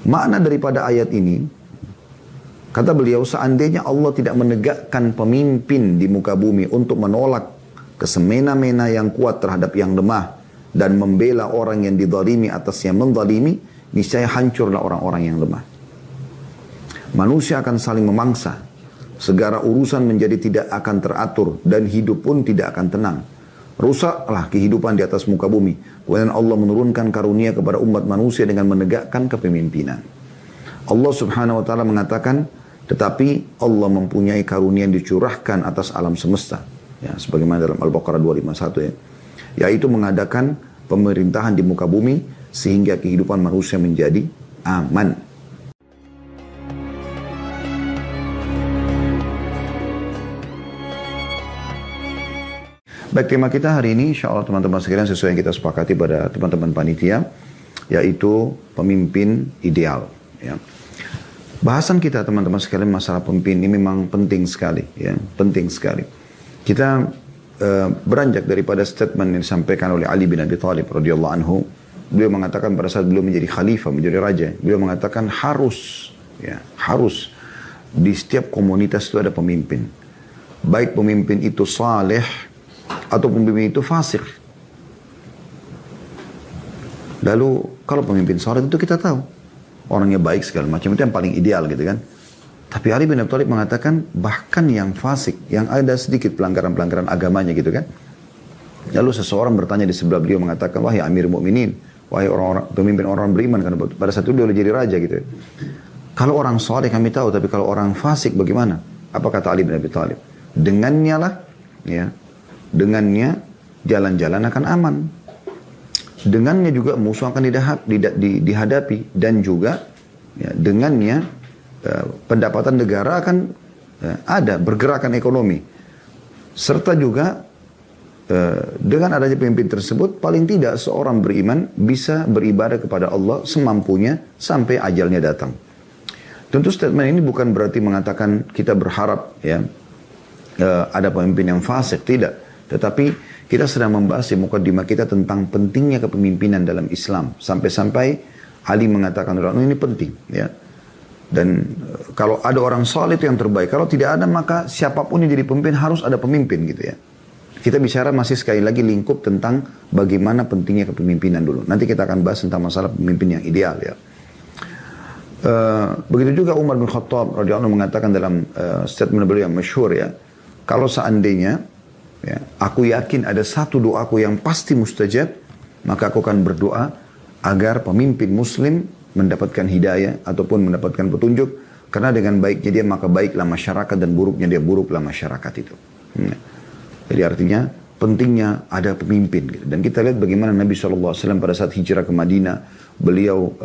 Makna daripada ayat ini, kata beliau, seandainya Allah tidak menegakkan pemimpin di muka bumi untuk menolak kesemena-mena yang kuat terhadap yang lemah dan membela orang yang dizalimi atas yang menzalimi, niscaya hancurlah orang-orang yang lemah. Manusia akan saling memangsa, segala urusan menjadi tidak akan teratur dan hidup pun tidak akan tenang. Rusaklah kehidupan di atas muka bumi. Kemudian Allah menurunkan karunia kepada umat manusia dengan menegakkan kepemimpinan. Allah subhanahu wa ta'ala mengatakan, tetapi Allah mempunyai karunia yang dicurahkan atas alam semesta. Ya, sebagaimana dalam Al-Baqarah 251 ya. Yaitu mengadakan pemerintahan di muka bumi sehingga kehidupan manusia menjadi aman. Baik, tema kita hari ini insya Allah teman-teman sekalian sesuai yang kita sepakati pada teman-teman panitia, yaitu pemimpin ideal. Ya. Bahasan kita teman-teman sekalian masalah pemimpin ini memang penting sekali. Ya, penting sekali. Kita beranjak daripada statement yang disampaikan oleh Ali bin Abi Thalib radhiyallahu anhu. Beliau mengatakan pada saat beliau menjadi khalifah, menjadi raja, beliau mengatakan harus di setiap komunitas itu ada pemimpin. Baik pemimpin itu saleh atau pemimpin itu fasik. Lalu kalau pemimpin saleh itu kita tahu orangnya baik segala macam, itu yang paling ideal gitu kan. Tapi Ali bin Abi Thalib mengatakan bahkan yang fasik, yang ada sedikit pelanggaran-pelanggaran agamanya gitu kan. Lalu seseorang bertanya di sebelah beliau mengatakan, wahai Amir Mukminin, wahai orang-orang pemimpin orang beriman, karena pada saat itu dia jadi raja gitu. Kalau orang saleh kami tahu, tapi kalau orang fasik bagaimana? Apa kata Ali bin Abi Thalib? Dengannya lah, ya, dengannya jalan-jalan akan aman. Dengannya juga musuh akan dihadapi, dan juga ya, dengannya pendapatan negara akan ada, bergerakan ekonomi. Serta juga dengan adanya pemimpin tersebut, paling tidak seorang beriman bisa beribadah kepada Allah semampunya sampai ajalnya datang. Tentu statement ini bukan berarti mengatakan kita berharap ya ada pemimpin yang fasik, tidak. Tetapi kita sedang membahas di mukadimah kita tentang pentingnya kepemimpinan dalam Islam. Sampai-sampai Ali mengatakan ini penting ya. Dan kalau ada orang saleh itu yang terbaik. Kalau tidak ada maka siapapun yang jadi pemimpin harus ada pemimpin gitu ya. Kita bicara masih sekali lagi lingkup tentang bagaimana pentingnya kepemimpinan dulu. Nanti kita akan bahas tentang masalah pemimpin yang ideal ya. Begitu juga Umar bin Khattab radhiyallahu anhu mengatakan dalam statement beliau yang masyhur ya. Kalau seandainya ya, aku yakin ada satu doaku yang pasti mustajab, maka aku akan berdoa agar pemimpin muslim mendapatkan hidayah ataupun mendapatkan petunjuk, karena dengan baiknya dia maka baiklah masyarakat dan buruknya dia buruklah masyarakat itu. Jadi artinya pentingnya ada pemimpin gitu. Dan kita lihat bagaimana Nabi SAW pada saat hijrah ke Madinah, beliau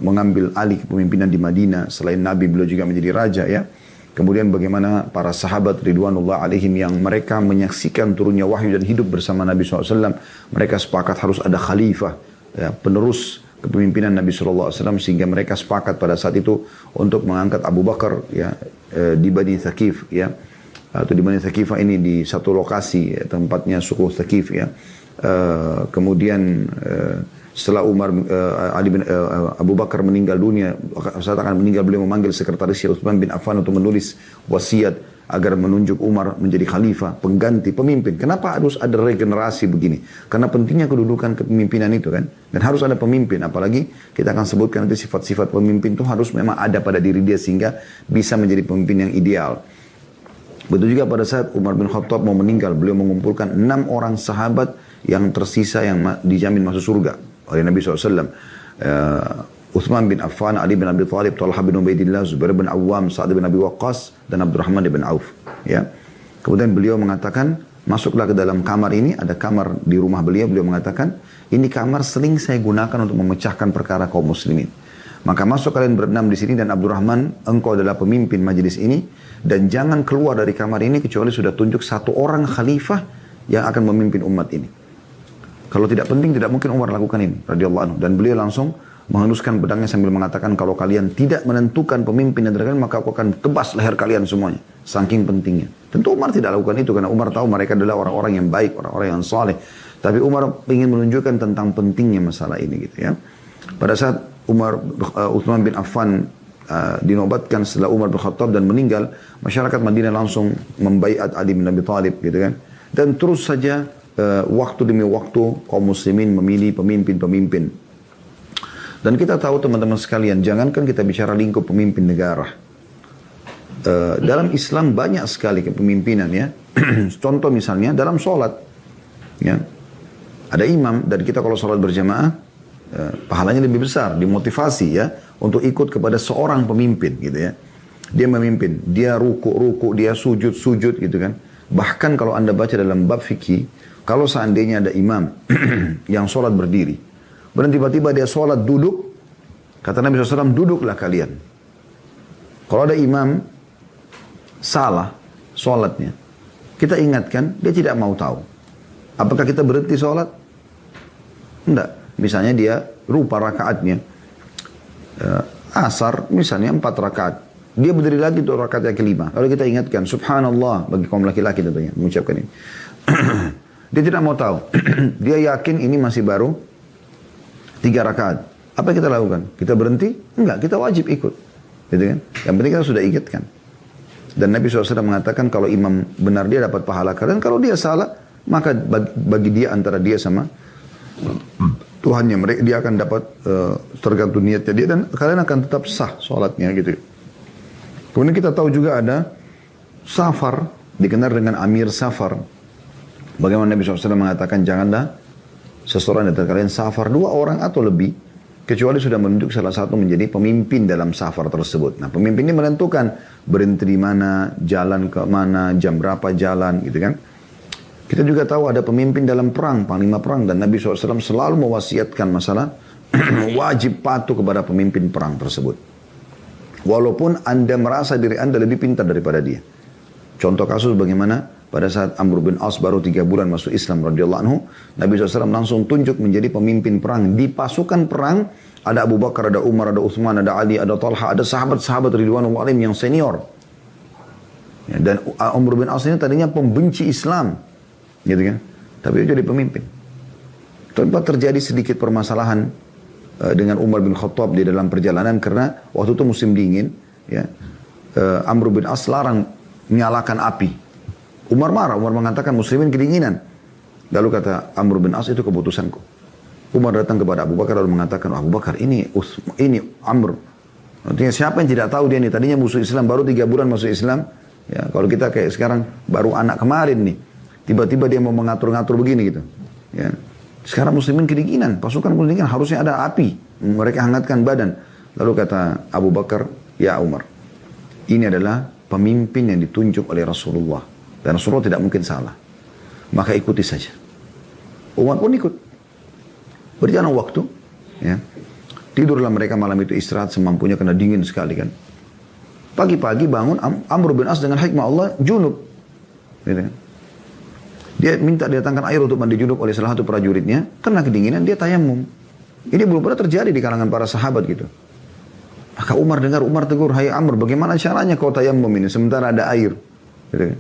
mengambil alih kepemimpinan di Madinah. Selain Nabi, beliau juga menjadi raja ya. Kemudian bagaimana para sahabat Ridwanullah alaihim yang mereka menyaksikan turunnya wahyu dan hidup bersama Nabi SAW. Mereka sepakat harus ada khalifah, ya, penerus kepemimpinan Nabi SAW, sehingga mereka sepakat pada saat itu untuk mengangkat Abu Bakar ya, di Bani Thaqif ya. Atau di Bani Thaqifah ini di satu lokasi ya, tempatnya suku Thaqif ya. Kemudian setelah Abu Bakar meninggal dunia, saat akan meninggal beliau memanggil sekretarisnya Utsman bin Affan untuk menulis wasiat agar menunjuk Umar menjadi khalifah, pengganti pemimpin. Kenapa harus ada regenerasi begini? Karena pentingnya kedudukan kepemimpinan itu kan. Dan harus ada pemimpin, apalagi kita akan sebutkan nanti sifat-sifat pemimpin itu harus memang ada pada diri dia sehingga bisa menjadi pemimpin yang ideal. Betul juga pada saat Umar bin Khattab mau meninggal, beliau mengumpulkan 6 orang sahabat yang tersisa yang dijamin masuk surga oleh Nabi SAW. Uthman bin Affan, Ali bin Abi Thalib, Talha bin Ubaidillah, Zubair bin Awam, Sa'ad bin Abi Waqqas, dan Abdurrahman bin Auf. Ya. Kemudian beliau mengatakan, masuklah ke dalam kamar ini, ada kamar di rumah beliau mengatakan, ini kamar sering saya gunakan untuk memecahkan perkara kaum muslimin. Maka masuk kalian berenam di sini dan Abdurrahman, engkau adalah pemimpin majelis ini, dan jangan keluar dari kamar ini kecuali sudah tunjuk satu orang khalifah yang akan memimpin umat ini. Kalau tidak penting, tidak mungkin Umar lakukan ini, radhiyallahu anhu. Dan beliau langsung menghunuskan pedangnya sambil mengatakan, kalau kalian tidak menentukan pemimpin yang terkalian, maka aku akan tebas leher kalian semuanya. Saking pentingnya. Tentu Umar tidak lakukan itu, karena Umar tahu mereka adalah orang-orang yang baik, orang-orang yang saleh. Tapi Umar ingin menunjukkan tentang pentingnya masalah ini gitu ya. Pada saat Uthman bin Affan dinobatkan setelah Umar bin Khattab dan meninggal, masyarakat Madinah langsung membaiat Ali bin Abi Thalib gitu kan. Dan terus saja waktu demi waktu kaum muslimin memilih pemimpin-pemimpin. Dan kita tahu teman-teman sekalian, jangankan kita bicara lingkup pemimpin negara. Dalam Islam banyak sekali kepemimpinan ya. Contoh misalnya dalam sholat. Ya. Ada imam dan kita kalau sholat berjamaah, pahalanya lebih besar, dimotivasi ya. Untuk ikut kepada seorang pemimpin gitu ya. Dia memimpin, dia ruku, dia sujud gitu kan. Bahkan kalau anda baca dalam bab fikih, kalau seandainya ada imam yang sholat berdiri, dan tiba-tiba dia sholat duduk, kata Nabi SAW, duduklah kalian. Kalau ada imam salah sholatnya, kita ingatkan, dia tidak mau tahu. Apakah kita berhenti sholat? Enggak. Misalnya dia lupa rakaatnya. Asar misalnya 4 rakaat. Dia berdiri lagi untuk rakaat yang kelima. Lalu kita ingatkan, subhanallah, bagi kaum laki-laki tentunya mengucapkan ini. Dia tidak mau tahu. Dia yakin ini masih baru 3 rakaat. Apa yang kita lakukan? Kita berhenti? Enggak, kita wajib ikut. Gitu kan? Yang penting kita sudah ingatkan. Dan Nabi SAW mengatakan kalau imam benar dia dapat pahala kalian. Kalau dia salah, maka bagi dia antara dia sama Tuhannya, mereka dia akan dapat tergantung niatnya dia dan kalian akan tetap sah sholatnya gitu. Kemudian kita tahu juga ada safar, dikenal dengan Amir Safar. Bagaimana Nabi SAW mengatakan janganlah seseorang dari kalian safar 2 orang atau lebih kecuali sudah menunjuk salah satu menjadi pemimpin dalam safar tersebut. Nah pemimpin ini menentukan berhenti di mana, jalan ke mana, jam berapa jalan gitu kan. Kita juga tahu ada pemimpin dalam perang, panglima perang. Dan Nabi SAW selalu mewasiatkan masalah wajib patuh kepada pemimpin perang tersebut. Walaupun anda merasa diri anda lebih pintar daripada dia. Contoh kasus bagaimana pada saat Amr bin As baru 3 bulan masuk Islam radhiyallahu anhu. Nabi SAW langsung tunjuk menjadi pemimpin perang. Di pasukan perang ada Abu Bakar, ada Umar, ada Uthman, ada Ali, ada Talha, ada sahabat-sahabat Ridwanullah alaihim yang senior. Ya, dan Amr bin As ini tadinya pembenci Islam. Gitu kan? Tapi dia jadi pemimpin. Tempat terjadi sedikit permasalahan dengan Umar bin Khattab di dalam perjalanan karena waktu itu musim dingin, ya. Amr bin As larang menyalakan api. Umar marah, Umar mengatakan muslimin kedinginan. Lalu kata Amr bin As, itu keputusanku. Umar datang kepada Abu Bakar lalu mengatakan, Abu Bakar ini Amr. Artinya siapa yang tidak tahu dia ini tadinya musuh Islam baru 3 bulan masuk Islam. Ya, kalau kita kayak sekarang baru anak kemarin nih. Tiba-tiba dia mau mengatur-ngatur begini gitu. Ya. Sekarang muslimin kedinginan. Pasukan kedinginan harusnya ada api. Mereka hangatkan badan. Lalu kata Abu Bakar, ya Umar. Ini adalah pemimpin yang ditunjuk oleh Rasulullah. Dan Rasulullah tidak mungkin salah. Maka ikuti saja. Umar pun ikut. Berjalan waktu. Ya. Tidurlah mereka malam itu istirahat semampunya karena dingin sekali kan. Pagi-pagi bangun Amr bin As dengan hikmah Allah junub. Gitu kan. Dia minta didatangkan air untuk mandi junub oleh salah satu prajuritnya. Karena kedinginan dia tayamum. Ini belum pernah terjadi di kalangan para sahabat gitu. Maka Umar dengar, Umar tegur, hai Amr, bagaimana caranya kau tayamum ini sementara ada air? Gitu.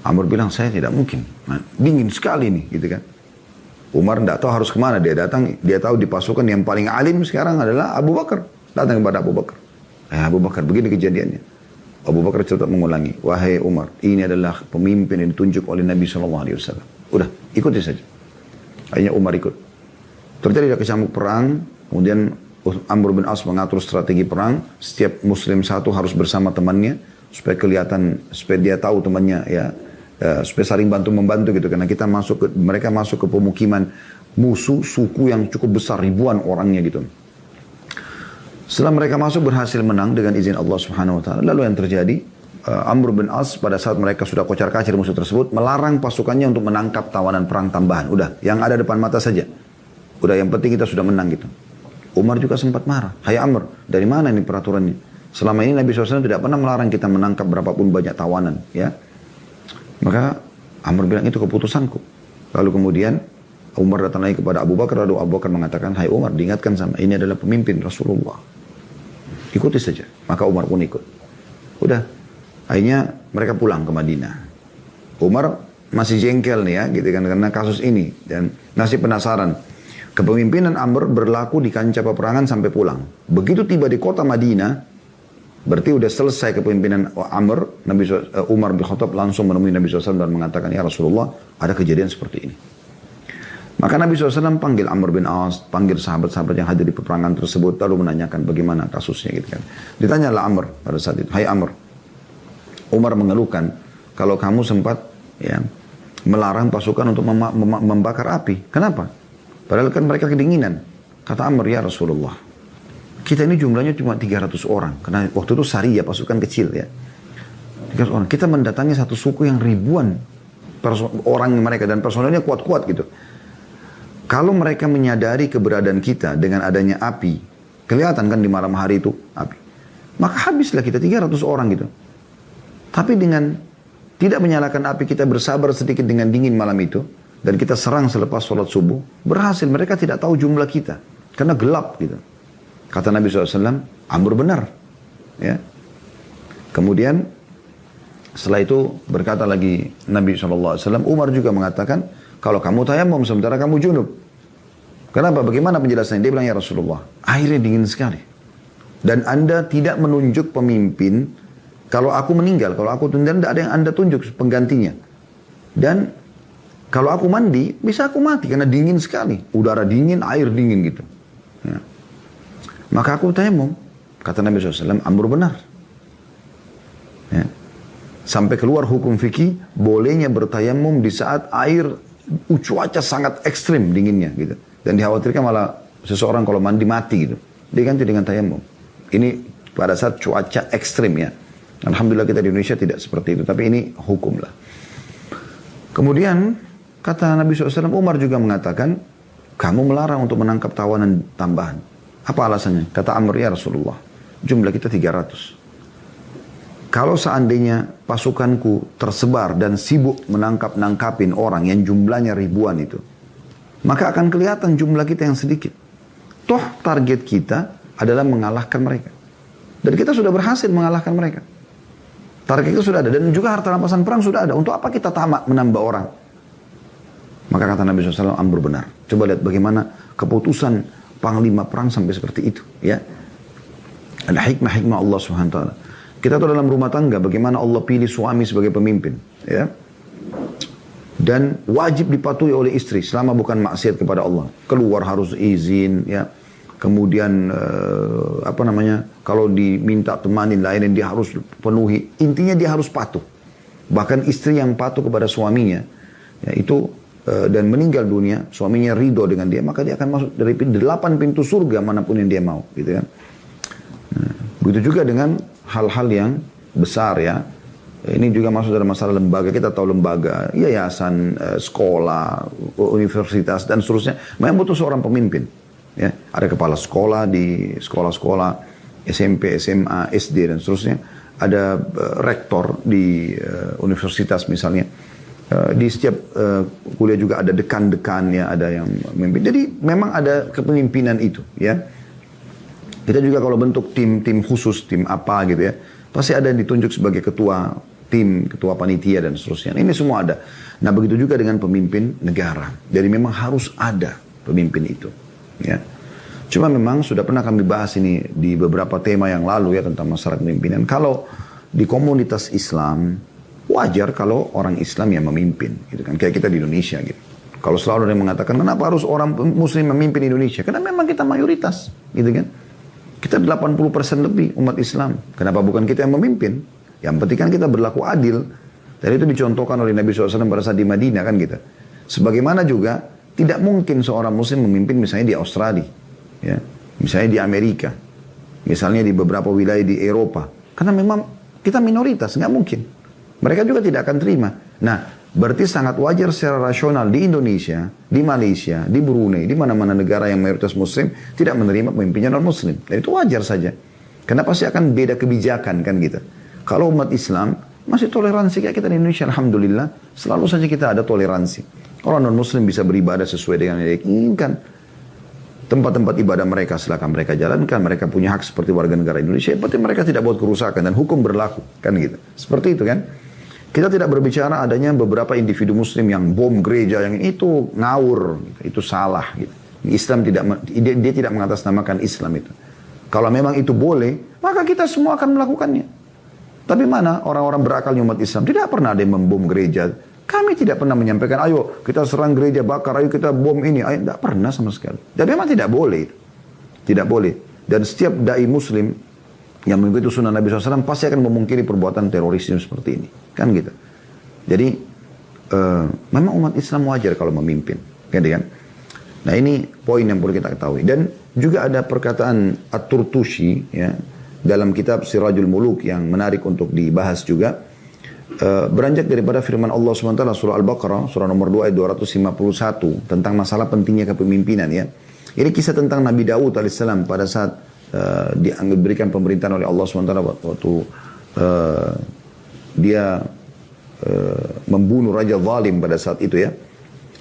Amr bilang, saya tidak mungkin. Nah, dingin sekali nih, gitu kan. Umar tidak tahu harus kemana. Dia datang, dia tahu di pasukan yang paling alim sekarang adalah Abu Bakar. Datang kepada Abu Bakar. Abu Bakar, begini kejadiannya. Abu Bakar tetap mengulangi, wahai Umar, ini adalah pemimpin yang ditunjuk oleh Nabi SAW. Udah, ikuti saja. Akhirnya Umar ikut. Terjadi ada kecamuk perang, kemudian Amr bin As mengatur strategi perang. Setiap muslim satu harus bersama temannya, supaya kelihatan, supaya dia tahu temannya ya, supaya saling bantu-membantu gitu. Karena mereka masuk ke pemukiman musuh, suku yang cukup besar, ribuan orangnya gitu. Setelah mereka masuk berhasil menang dengan izin Allah Subhanahu wa taala. Lalu yang terjadi, Amr bin As pada saat mereka sudah kocar-kacir musuh tersebut melarang pasukannya untuk menangkap tawanan perang tambahan. Udah, yang ada depan mata saja. Udah, yang penting kita sudah menang gitu. Umar juga sempat marah. Hai Amr, dari mana ini peraturannya? Selama ini Nabi SAW tidak pernah melarang kita menangkap berapapun banyak tawanan, ya. Maka Amr bilang itu keputusanku. Lalu kemudian Umar datang lagi kepada Abu Bakar, lalu Abu Bakar mengatakan, hai Umar, diingatkan sama ini adalah pemimpin Rasulullah. Ikuti saja. Maka Umar pun ikut. Udah. Akhirnya mereka pulang ke Madinah. Umar masih jengkel nih ya, gitu kan, karena kasus ini. Dan masih penasaran. Kepemimpinan Amr berlaku di kancah peperangan sampai pulang. Begitu tiba di kota Madinah, berarti udah selesai kepemimpinan Amr, Umar bin Khattab langsung menemui Nabi SAW dan mengatakan, ya Rasulullah, ada kejadian seperti ini. Maka Nabi SAW panggil Amr bin As, panggil sahabat-sahabat yang hadir di peperangan tersebut, lalu menanyakan bagaimana kasusnya gitu kan. Ditanyalah Amr pada saat itu, hai Amr, Umar mengeluhkan, kalau kamu sempat ya melarang pasukan untuk membakar api. Kenapa? Padahal kan mereka kedinginan. Kata Amr, ya Rasulullah, kita ini jumlahnya cuma 300 orang. Karena waktu itu Sariyah, pasukan kecil ya. 300 orang. Kita mendatangi satu suku yang ribuan orang mereka dan personelnya kuat-kuat gitu. Kalau mereka menyadari keberadaan kita dengan adanya api, kelihatan kan di malam hari itu api, maka habislah kita 300 orang gitu. Tapi dengan tidak menyalakan api, kita bersabar sedikit dengan dingin malam itu, dan kita serang selepas sholat subuh, berhasil. Mereka tidak tahu jumlah kita, karena gelap gitu. Kata Nabi SAW, Amr benar. Ya. Kemudian, setelah itu berkata lagi Nabi SAW, Umar juga mengatakan, kalau kamu tayamum sementara kamu junub. Kenapa? Bagaimana penjelasannya? Dia bilang, ya Rasulullah, airnya dingin sekali. Dan Anda tidak menunjuk pemimpin, kalau aku meninggal, kalau aku tunda, tidak ada yang Anda tunjuk penggantinya. Dan kalau aku mandi, bisa aku mati karena dingin sekali. Udara dingin, air dingin gitu. Ya. Maka aku tayamum. Kata Nabi SAW, Amr benar. Ya. Sampai keluar hukum fikih, bolehnya bertayamum di saat air cuaca sangat ekstrim dinginnya gitu. Dan dikhawatirkan malah seseorang kalau mandi mati gitu. Diganti dengan tayamum. Ini pada saat cuaca ekstrim ya. Alhamdulillah kita di Indonesia tidak seperti itu. Tapi ini hukum lah. Kemudian kata Nabi SAW, Umar juga mengatakan, kamu melarang untuk menangkap tawanan tambahan. Apa alasannya? Kata Amr, ya Rasulullah, jumlah kita 300. Kalau seandainya pasukanku tersebar dan sibuk menangkapin orang yang jumlahnya ribuan itu, maka akan kelihatan jumlah kita yang sedikit. Toh target kita adalah mengalahkan mereka. Dan kita sudah berhasil mengalahkan mereka. Target itu sudah ada. Dan juga harta rampasan perang sudah ada. Untuk apa kita tamak menambah orang? Maka kata Nabi SAW, Amr benar. Coba lihat bagaimana keputusan panglima perang sampai seperti itu. Ya, ada hikmah-hikmah Allah SWT. Kita tahu dalam rumah tangga bagaimana Allah pilih suami sebagai pemimpin. Ya, dan wajib dipatuhi oleh istri selama bukan maksiat kepada Allah. Keluar harus izin. Ya, kemudian kalau diminta temanin lain dia harus penuhi. Intinya dia harus patuh. Bahkan istri yang patuh kepada suaminya, ya, itu dan meninggal dunia, suaminya ridho dengan dia, maka dia akan masuk dari 8 pintu surga manapun yang dia mau, gitu kan. Nah, begitu juga dengan hal-hal yang besar ya. Ini juga masuk dalam masalah lembaga. Kita tahu lembaga, yayasan, sekolah, universitas dan seterusnya. Memang butuh seorang pemimpin. Ya, ada kepala sekolah di sekolah-sekolah SMP, SMA, SD dan seterusnya. Ada rektor di universitas misalnya. Di setiap kuliah juga ada dekan-dekan ya, ada yang memimpin. Jadi memang ada kepemimpinan itu ya. Kita juga kalau bentuk tim khusus, tim apa gitu ya, pasti ada yang ditunjuk sebagai ketua tim, ketua panitia dan seterusnya. Ini semua ada. Nah begitu juga dengan pemimpin negara. Jadi memang harus ada pemimpin itu ya. Cuma memang sudah pernah kami bahas ini di beberapa tema yang lalu ya tentang masalah kepemimpinan. Kalau di komunitas Islam, wajar kalau orang Islam yang memimpin, gitu kan? Kayak kita di Indonesia gitu. Kalau selalu ada yang mengatakan, kenapa harus orang Muslim memimpin Indonesia? Karena memang kita mayoritas, gitu kan? Kita 80% lebih umat Islam. Kenapa bukan kita yang memimpin? Yang penting kan kita berlaku adil. Dan itu dicontohkan oleh Nabi SAW pada saat di Madinah kan gitu. Sebagaimana juga tidak mungkin seorang Muslim memimpin misalnya di Australia, ya, misalnya di Amerika, misalnya di beberapa wilayah di Eropa. Karena memang kita minoritas, nggak mungkin. Mereka juga tidak akan terima. Nah, berarti sangat wajar secara rasional di Indonesia, di Malaysia, di Brunei, di mana-mana negara yang mayoritas Muslim tidak menerima pemimpinnya non-Muslim. Dan itu wajar saja. Karena pasti akan beda kebijakan kan gitu. Kalau umat Islam masih toleransi kayak kita di Indonesia, alhamdulillah, selalu saja kita ada toleransi. Orang non-Muslim bisa beribadah sesuai dengan yang diinginkan. Tempat-tempat ibadah mereka silakan mereka jalankan, mereka punya hak seperti warga negara Indonesia. Yang penting mereka tidak buat kerusakan dan hukum berlaku, kan gitu. Seperti itu kan. Kita tidak berbicara adanya beberapa individu Muslim yang bom gereja, yang itu ngawur, itu salah gitu. Islam dia tidak mengatasnamakan Islam itu. Kalau memang itu boleh, maka kita semua akan melakukannya. Tapi mana orang-orang berakalnya umat Islam? Tidak pernah ada yang membom gereja. Kami tidak pernah menyampaikan, ayo kita serang gereja, bakar, ayo kita bom ini. Tidak pernah sama sekali. Dan memang tidak boleh. Tidak boleh. Dan setiap da'i muslim yang mengikuti sunnah Nabi SAW pasti akan memungkiri perbuatan terorisme seperti ini. Kan gitu. Jadi, memang umat Islam wajar kalau memimpin. Gitu kan? Nah ini poin yang perlu kita ketahui. Dan juga ada perkataan At-Turtushi ya, dalam kitab Sirajul Muluk yang menarik untuk dibahas juga. Beranjak daripada firman Allah SWT surah Al-Baqarah, surah nomor 2 ayat 251 tentang masalah pentingnya kepemimpinan ya. Ini kisah tentang Nabi Daud alaihissalam pada saat diberikan pemerintahan oleh Allah SWT waktu dia membunuh Raja Zalim pada saat itu ya.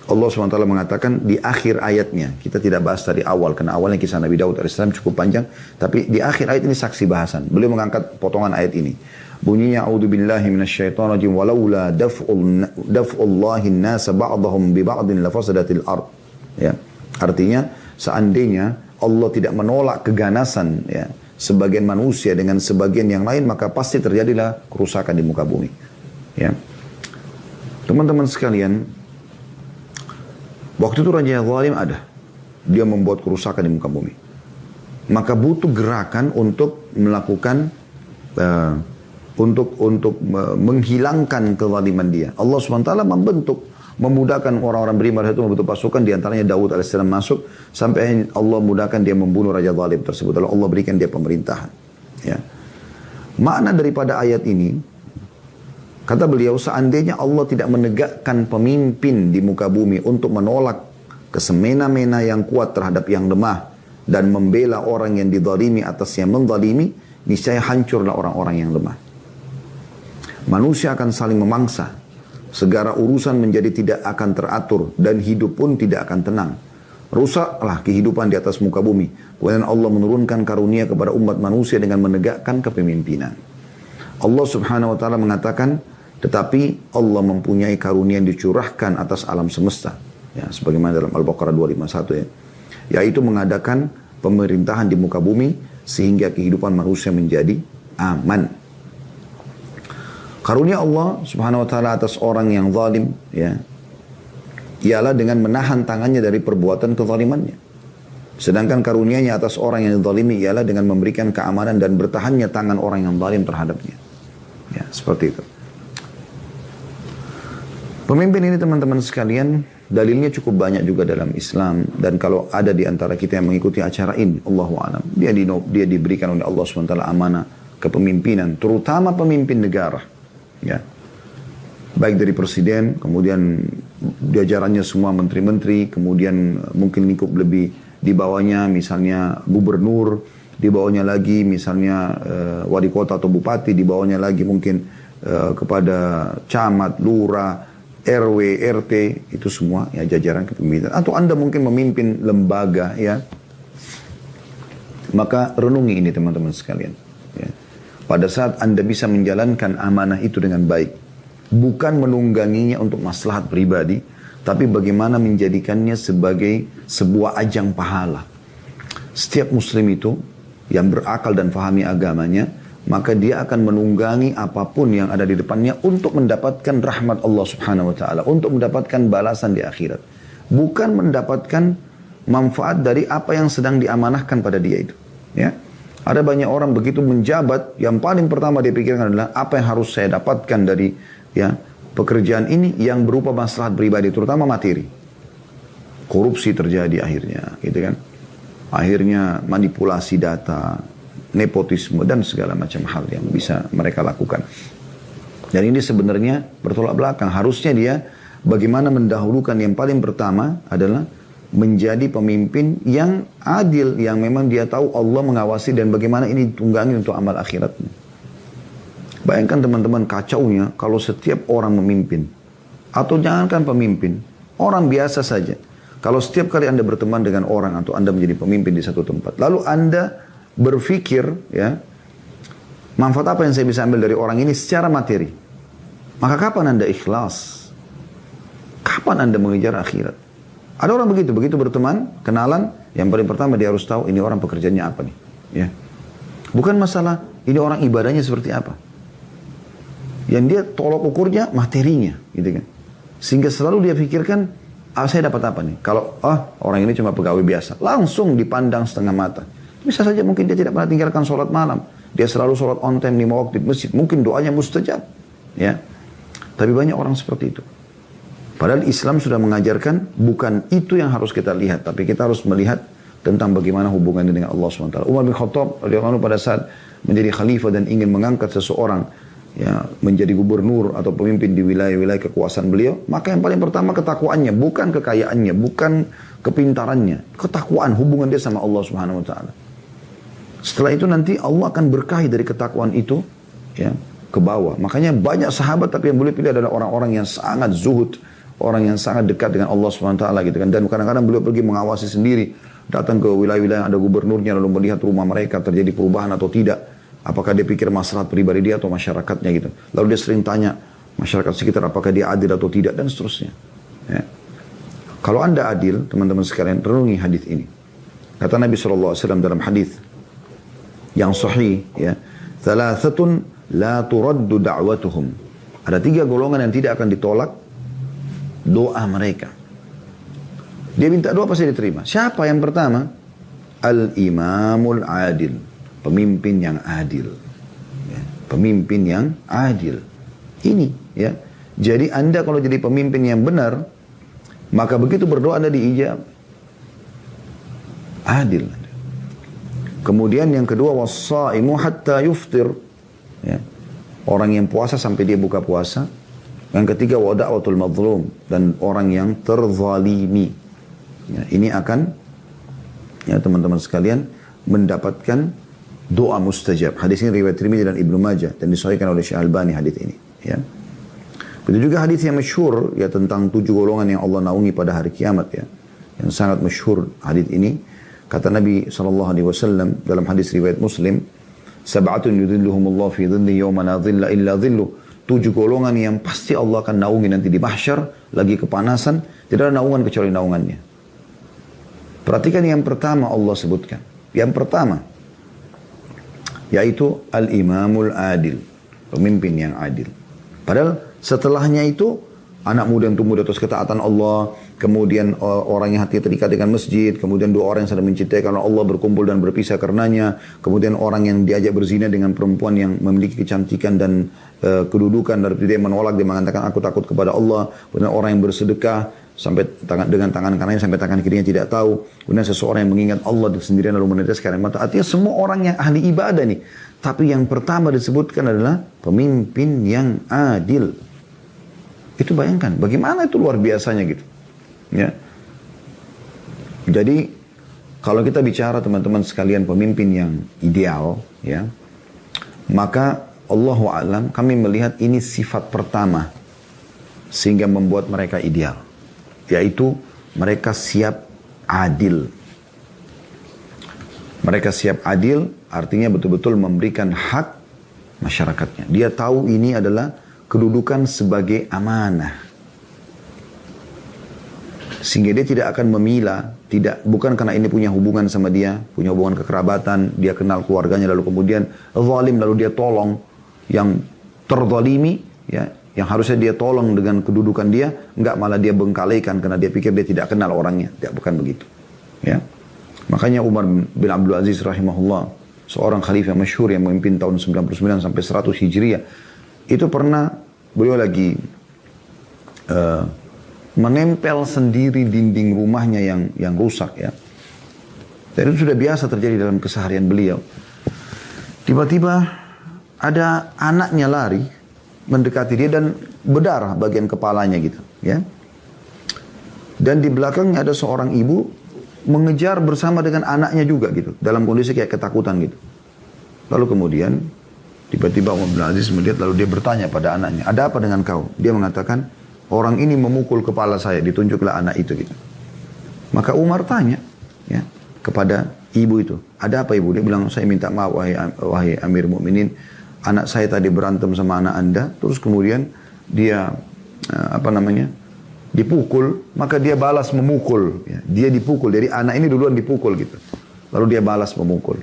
Allah SWT mengatakan di akhir ayatnya, kita tidak bahas dari awal, karena awalnya kisah Nabi Daud AS cukup panjang, tapi di akhir ayat ini saksi bahasan. Beliau mengangkat potongan ayat ini. Bunyinya, A'udzubillahi minasyaitonirrajim, walaula daf'ullahi nasa ba'dahum bi ba'din lafasadatil ard. Ya. Artinya, seandainya Allah tidak menolak keganasan ya, sebagian manusia dengan sebagian yang lain, maka pasti terjadilah kerusakan di muka bumi. Ya. Teman-teman sekalian, waktu itu Raja Zalim ada. Dia membuat kerusakan di muka bumi. Maka butuh gerakan untuk melakukan, untuk menghilangkan kezaliman dia. Allah SWT membentuk, memudahkan orang-orang beriman itu membentuk pasukan, diantaranya Daud AS masuk, sampai Allah mudahkan dia membunuh Raja Zalim tersebut. Lalu Allah berikan dia pemerintahan. Ya. Makna daripada ayat ini, kata beliau, seandainya Allah tidak menegakkan pemimpin di muka bumi untuk menolak kesemena-mena yang kuat terhadap yang lemah dan membela orang yang dizalimi atas yang menzalimi, niscaya hancurlah orang-orang yang lemah. Manusia akan saling memangsa, segala urusan menjadi tidak akan teratur dan hidup pun tidak akan tenang. Rusaklah kehidupan di atas muka bumi. Kemudian Allah menurunkan karunia kepada umat manusia dengan menegakkan kepemimpinan. Allah Subhanahu wa taala mengatakan, tetapi Allah mempunyai karunia yang dicurahkan atas alam semesta. Ya, sebagaimana dalam Al-Baqarah 251 ya. Yaitu mengadakan pemerintahan di muka bumi sehingga kehidupan manusia menjadi aman. Karunia Allah Subhanahu wa taala atas orang yang zalim ya, ialah dengan menahan tangannya dari perbuatan kezalimannya. Sedangkan karunianya atas orang yang zalimi ialah dengan memberikan keamanan dan bertahannya tangan orang yang zalim terhadapnya. Ya, seperti itu. Pemimpin ini teman-teman sekalian, dalilnya cukup banyak juga dalam Islam. Dan kalau ada di antara kita yang mengikuti acara ini, Allahu a'lam, dia diberikan oleh Allah SWT amanah kepemimpinan, terutama pemimpin negara. Ya. Baik dari presiden, kemudian jajarannya semua menteri-menteri, kemudian mungkin lingkup lebih di bawahnya, misalnya gubernur, di bawahnya lagi misalnya wali kota atau bupati, di bawahnya lagi mungkin kepada camat, lurah, RW, RT, itu semua ya jajaran kepemimpinan. Atau Anda mungkin memimpin lembaga ya. Maka renungi ini teman-teman sekalian. Ya. Pada saat Anda bisa menjalankan amanah itu dengan baik. Bukan menungganginya untuk maslahat pribadi. Tapi bagaimana menjadikannya sebagai sebuah ajang pahala. Setiap muslim itu yang berakal dan fahami agamanya, maka dia akan menunggangi apapun yang ada di depannya untuk mendapatkan rahmat Allah Subhanahu wa taala, untuk mendapatkan balasan di akhirat. Bukan mendapatkan manfaat dari apa yang sedang diamanahkan pada dia itu, ya. Ada banyak orang begitu menjabat, yang paling pertama dia pikirkan adalah apa yang harus saya dapatkan dari ya pekerjaan ini yang berupa maslahat pribadi, terutama materi. Korupsi terjadi akhirnya, gitu kan. Akhirnya manipulasi data, nepotisme dan segala macam hal yang bisa mereka lakukan. Dan ini sebenarnya bertolak belakang. Harusnya dia bagaimana mendahulukan yang paling pertama adalah menjadi pemimpin yang adil, yang memang dia tahu Allah mengawasi dan bagaimana ini ditunggangi untuk amal akhiratnya. Bayangkan teman-teman kacaunya kalau setiap orang memimpin, atau jangankan pemimpin, orang biasa saja. Kalau setiap kali Anda berteman dengan orang atau Anda menjadi pemimpin di satu tempat, lalu Anda berpikir, ya, manfaat apa yang saya bisa ambil dari orang ini secara materi, maka kapan Anda ikhlas? Kapan Anda mengejar akhirat? Ada orang begitu, begitu berteman, kenalan, yang paling pertama dia harus tahu ini orang pekerjaannya apa nih. Ya. Bukan masalah ini orang ibadahnya seperti apa. Yang dia tolok ukurnya materinya, gitu kan. Sehingga selalu dia pikirkan, saya dapat apa nih? Kalau orang ini cuma pegawai biasa, langsung dipandang setengah mata. Bisa saja mungkin dia tidak pernah tinggalkan sholat malam. Dia selalu sholat on time 5 waktu di masjid. Mungkin doanya mustajab. Ya. Tapi banyak orang seperti itu. Padahal Islam sudah mengajarkan bukan itu yang harus kita lihat, tapi kita harus melihat tentang bagaimana hubungannya dengan Allah SWT. Umar bin Khattab radhiyallahu anhu pada saat menjadi khalifah dan ingin mengangkat seseorang ya menjadi gubernur atau pemimpin di wilayah-wilayah kekuasaan beliau, maka yang paling pertama ketakwaannya, bukan kekayaannya, bukan kepintarannya, ketakwaan hubungan dia sama Allah Subhanahu wa taala. Setelah itu nanti Allah akan berkahi dari ketakwaan itu ya ke bawah. Makanya banyak sahabat tapi yang boleh pilih adalah orang-orang yang sangat zuhud, orang yang sangat dekat dengan Allah SWT gitu kan. Dan kadang-kadang beliau pergi mengawasi sendiri, datang ke wilayah-wilayah yang ada gubernurnya lalu melihat rumah mereka terjadi perubahan atau tidak. Apakah dia pikir masalah pribadi dia atau masyarakatnya gitu. Lalu dia sering tanya masyarakat sekitar apakah dia adil atau tidak dan seterusnya. Ya. Kalau anda adil, teman-teman sekalian, renungi hadis ini. Kata Nabi SAW dalam hadis yang sahih, ya, thalathatun la turaddu da'watuhum. Ada 3 golongan yang tidak akan ditolak doa mereka. Dia minta doa pasti diterima. Siapa yang pertama? Al-imamul adil. Pemimpin yang adil. Ya, pemimpin yang adil. Ini ya. Jadi anda kalau jadi pemimpin yang benar, maka begitu berdoa anda diijab. Adil. Kemudian yang kedua, was-saimu hatta yuftir. Ya. Orang yang puasa sampai dia buka puasa. Yang ketiga, wa da'watul mazlum, dan orang yang terzalimi. Ya, ini akan ya teman-teman sekalian mendapatkan doa mustajab. Hadis ini riwayat Tirmidzi dan Ibnu Majah dan disahihkan oleh Syekh Albani hadis ini, ya. Begitu juga hadis yang masyhur ya tentang 7 golongan yang Allah naungi pada hari kiamat ya. Yang sangat masyhur hadis ini. Kata Nabi SAW dalam hadis riwayat Muslim, sab'atun yudhilluhumullahu fi dhilli yawma la dhilla illa dhillu. 7 golongan yang pasti Allah akan naungi nanti di mahsyar, lagi kepanasan, tidak ada naungan kecuali naungannya. Perhatikan yang pertama Allah sebutkan. Yang pertama, yaitu al-imamul adil, pemimpin yang adil. Padahal setelahnya itu, anak muda yang tumbuh di atas ketaatan Allah, kemudian orang yang hati terikat dengan masjid, kemudian 2 orang yang saling mencintai karena Allah berkumpul dan berpisah karenanya, kemudian orang yang diajak berzina dengan perempuan yang memiliki kecantikan dan kedudukan, dari dia menolak, dia mengatakan aku takut kepada Allah, kemudian orang yang bersedekah sampai dengan tangan kanannya sampai tangan kirinya tidak tahu, kemudian seseorang yang mengingat Allah sendirian lalu menetes air mata. Artinya semua orang yang ahli ibadah nih, tapi yang pertama disebutkan adalah pemimpin yang adil. Itu bayangkan bagaimana itu luar biasanya gitu. Ya. Jadi kalau kita bicara teman-teman sekalian pemimpin yang ideal ya, maka Allahu a'lam kami melihat ini sifat pertama sehingga membuat mereka ideal, yaitu mereka siap adil. Mereka siap adil artinya betul-betul memberikan hak masyarakatnya. Dia tahu ini adalah kedudukan sebagai amanah. Sehingga dia tidak akan memilah, bukan karena ini punya hubungan sama dia, punya hubungan kekerabatan, dia kenal keluarganya lalu kemudian zalim lalu dia tolong yang terzalimi ya, yang harusnya dia tolong dengan kedudukan dia, enggak malah dia bengkalikan karena dia pikir dia tidak kenal orangnya. Tidak, bukan begitu. Ya. Makanya Umar bin Abdul Aziz rahimahullah, seorang khalifah masyhur yang memimpin tahun 99 sampai 100 Hijriah, itu pernah beliau lagi menempel sendiri dinding rumahnya yang rusak ya. Dan itu sudah biasa terjadi dalam keseharian beliau. Tiba-tiba ada anaknya lari mendekati dia dan berdarah bagian kepalanya gitu ya. Dan di belakangnya ada seorang ibu mengejar bersama dengan anaknya juga gitu, dalam kondisi kayak ketakutan gitu. Lalu kemudian tiba-tiba Umar bin Aziz melihat lalu dia bertanya pada anaknya, ada apa dengan kau? Dia mengatakan, orang ini memukul kepala saya, ditunjuklah anak itu gitu. Maka Umar tanya ya kepada ibu itu, ada apa ibu? Dia bilang, saya minta maaf wahai Amir Mukminin, anak saya tadi berantem sama anak anda, terus kemudian dia dipukul, maka dia balas memukul. Ya. Dia dipukul, jadi anak ini duluan dipukul gitu. Lalu dia balas memukul.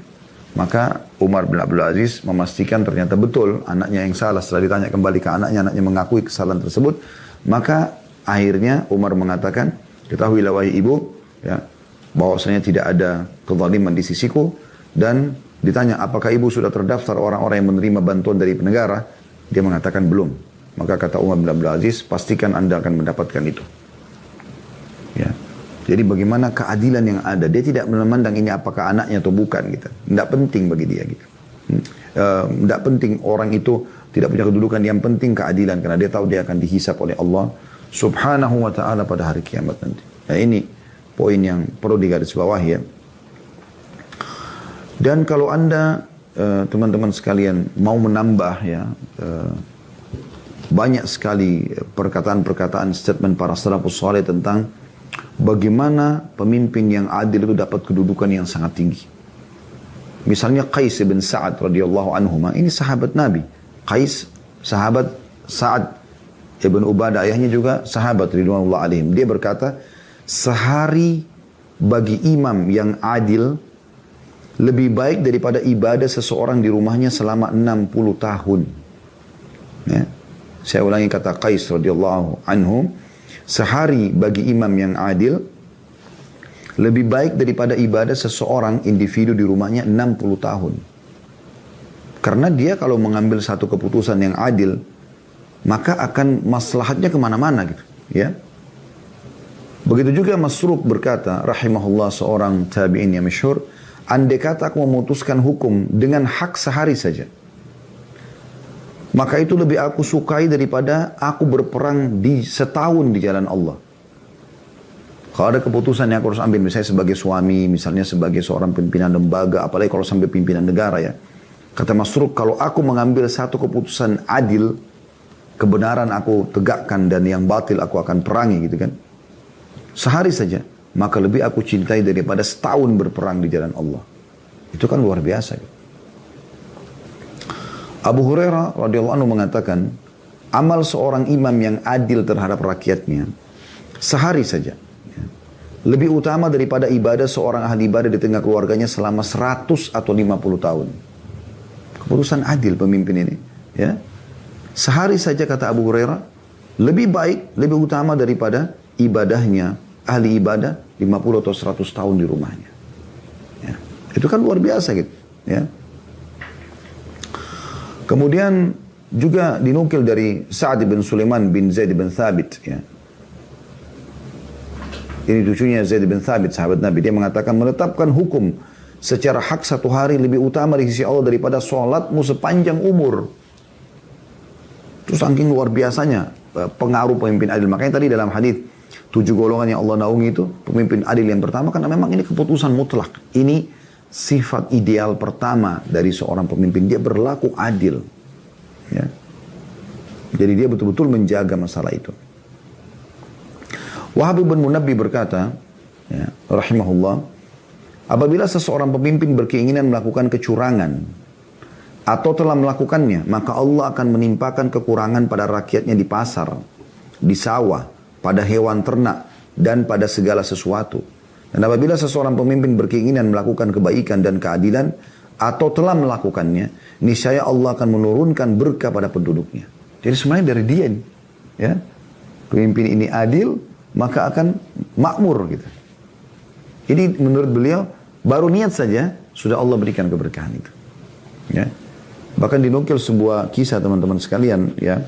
Maka Umar bin Abdul Aziz memastikan ternyata betul anaknya yang salah. Setelah ditanya kembali ke anaknya mengakui kesalahan tersebut. Maka akhirnya Umar mengatakan, ketahuilah wahai ibu, ya, bahwasanya tidak ada kezaliman di sisiku. Dan ditanya, apakah ibu sudah terdaftar orang-orang yang menerima bantuan dari negara? Dia mengatakan belum. Maka kata Umar bin Abdul Aziz, pastikan anda akan mendapatkan itu. Ya. Jadi bagaimana keadilan yang ada. Dia tidak memandang ini apakah anaknya atau bukan. Gitu. Tidak penting bagi dia. Gitu. Tidak penting orang itu tidak punya kedudukan. Yang penting keadilan. Karena dia tahu dia akan dihisap oleh Allah subhanahu wa ta'ala pada hari kiamat nanti. Nah, ini poin yang perlu digarisbawahi ya. Dan kalau anda teman-teman sekalian mau menambah ya banyak sekali perkataan-perkataan statement para salafus saleh tentang bagaimana pemimpin yang adil itu dapat kedudukan yang sangat tinggi. Misalnya Qais bin Sa'ad radhiyallahu anhu, ini sahabat Nabi. Qais sahabat, Sa'ad ibn Ubadah ayahnya juga sahabat ridwanullah alaihim. Dia berkata, sehari bagi imam yang adil lebih baik daripada ibadah seseorang di rumahnya selama 60 tahun. Ya. Saya ulangi kata Qais radhiyallahu anhu, sehari bagi imam yang adil lebih baik daripada ibadah seseorang individu di rumahnya 60 tahun. Karena dia kalau mengambil satu keputusan yang adil, maka akan maslahatnya kemana-mana gitu. Ya. Begitu juga Masruq berkata, rahimahullah, seorang tabi'in yang masyhur, andai kata aku memutuskan hukum dengan hak sehari saja, maka itu lebih aku sukai daripada aku berperang di setahun di jalan Allah. Kalau ada keputusan yang aku harus ambil, misalnya sebagai suami, misalnya sebagai seorang pimpinan lembaga, apalagi kalau sampai pimpinan negara ya. Kata Masruq, kalau aku mengambil satu keputusan adil, kebenaran aku tegakkan dan yang batil aku akan perangi gitu kan. Sehari saja, maka lebih aku cintai daripada setahun berperang di jalan Allah. Itu kan luar biasa. Abu Hurairah radhiyallahu anhu mengatakan, amal seorang imam yang adil terhadap rakyatnya sehari saja lebih utama daripada ibadah seorang ahli ibadah di tengah keluarganya selama 100 atau 50 tahun. Keputusan adil pemimpin ini. Ya. Sehari saja kata Abu Hurairah, lebih baik, lebih utama daripada ibadahnya ahli ibadah 50 atau 100 tahun di rumahnya. Ya. Itu kan luar biasa gitu. Ya. Kemudian juga dinukil dari Sa'ad bin Sulaiman bin Zaid bin Thabit. Ya. Ini cucunya Zaid bin Thabit, sahabat Nabi. Dia mengatakan menetapkan hukum secara hak satu hari lebih utama di sisi Allah daripada sholatmu sepanjang umur. Itu saking luar biasanya pengaruh pemimpin adil. Makanya tadi dalam hadis 7 golongan yang Allah naungi itu, pemimpin adil yang pertama, karena memang ini keputusan mutlak. Ini sifat ideal pertama dari seorang pemimpin. Dia berlaku adil. Ya. Jadi dia betul-betul menjaga masalah itu. Wahab bin Munabbih berkata, ya, rahimahullah, apabila seseorang pemimpin berkeinginan melakukan kecurangan atau telah melakukannya, maka Allah akan menimpakan kekurangan pada rakyatnya di pasar, di sawah, pada hewan ternak, dan pada segala sesuatu. Dan apabila seseorang pemimpin berkeinginan melakukan kebaikan dan keadilan atau telah melakukannya, niscaya Allah akan menurunkan berkah pada penduduknya. Jadi sebenarnya dari dia nih, ya, pemimpin ini adil, maka akan makmur gitu. Ini menurut beliau baru niat saja sudah Allah berikan keberkahan itu. Ya. Bahkan dinukil sebuah kisah teman-teman sekalian ya.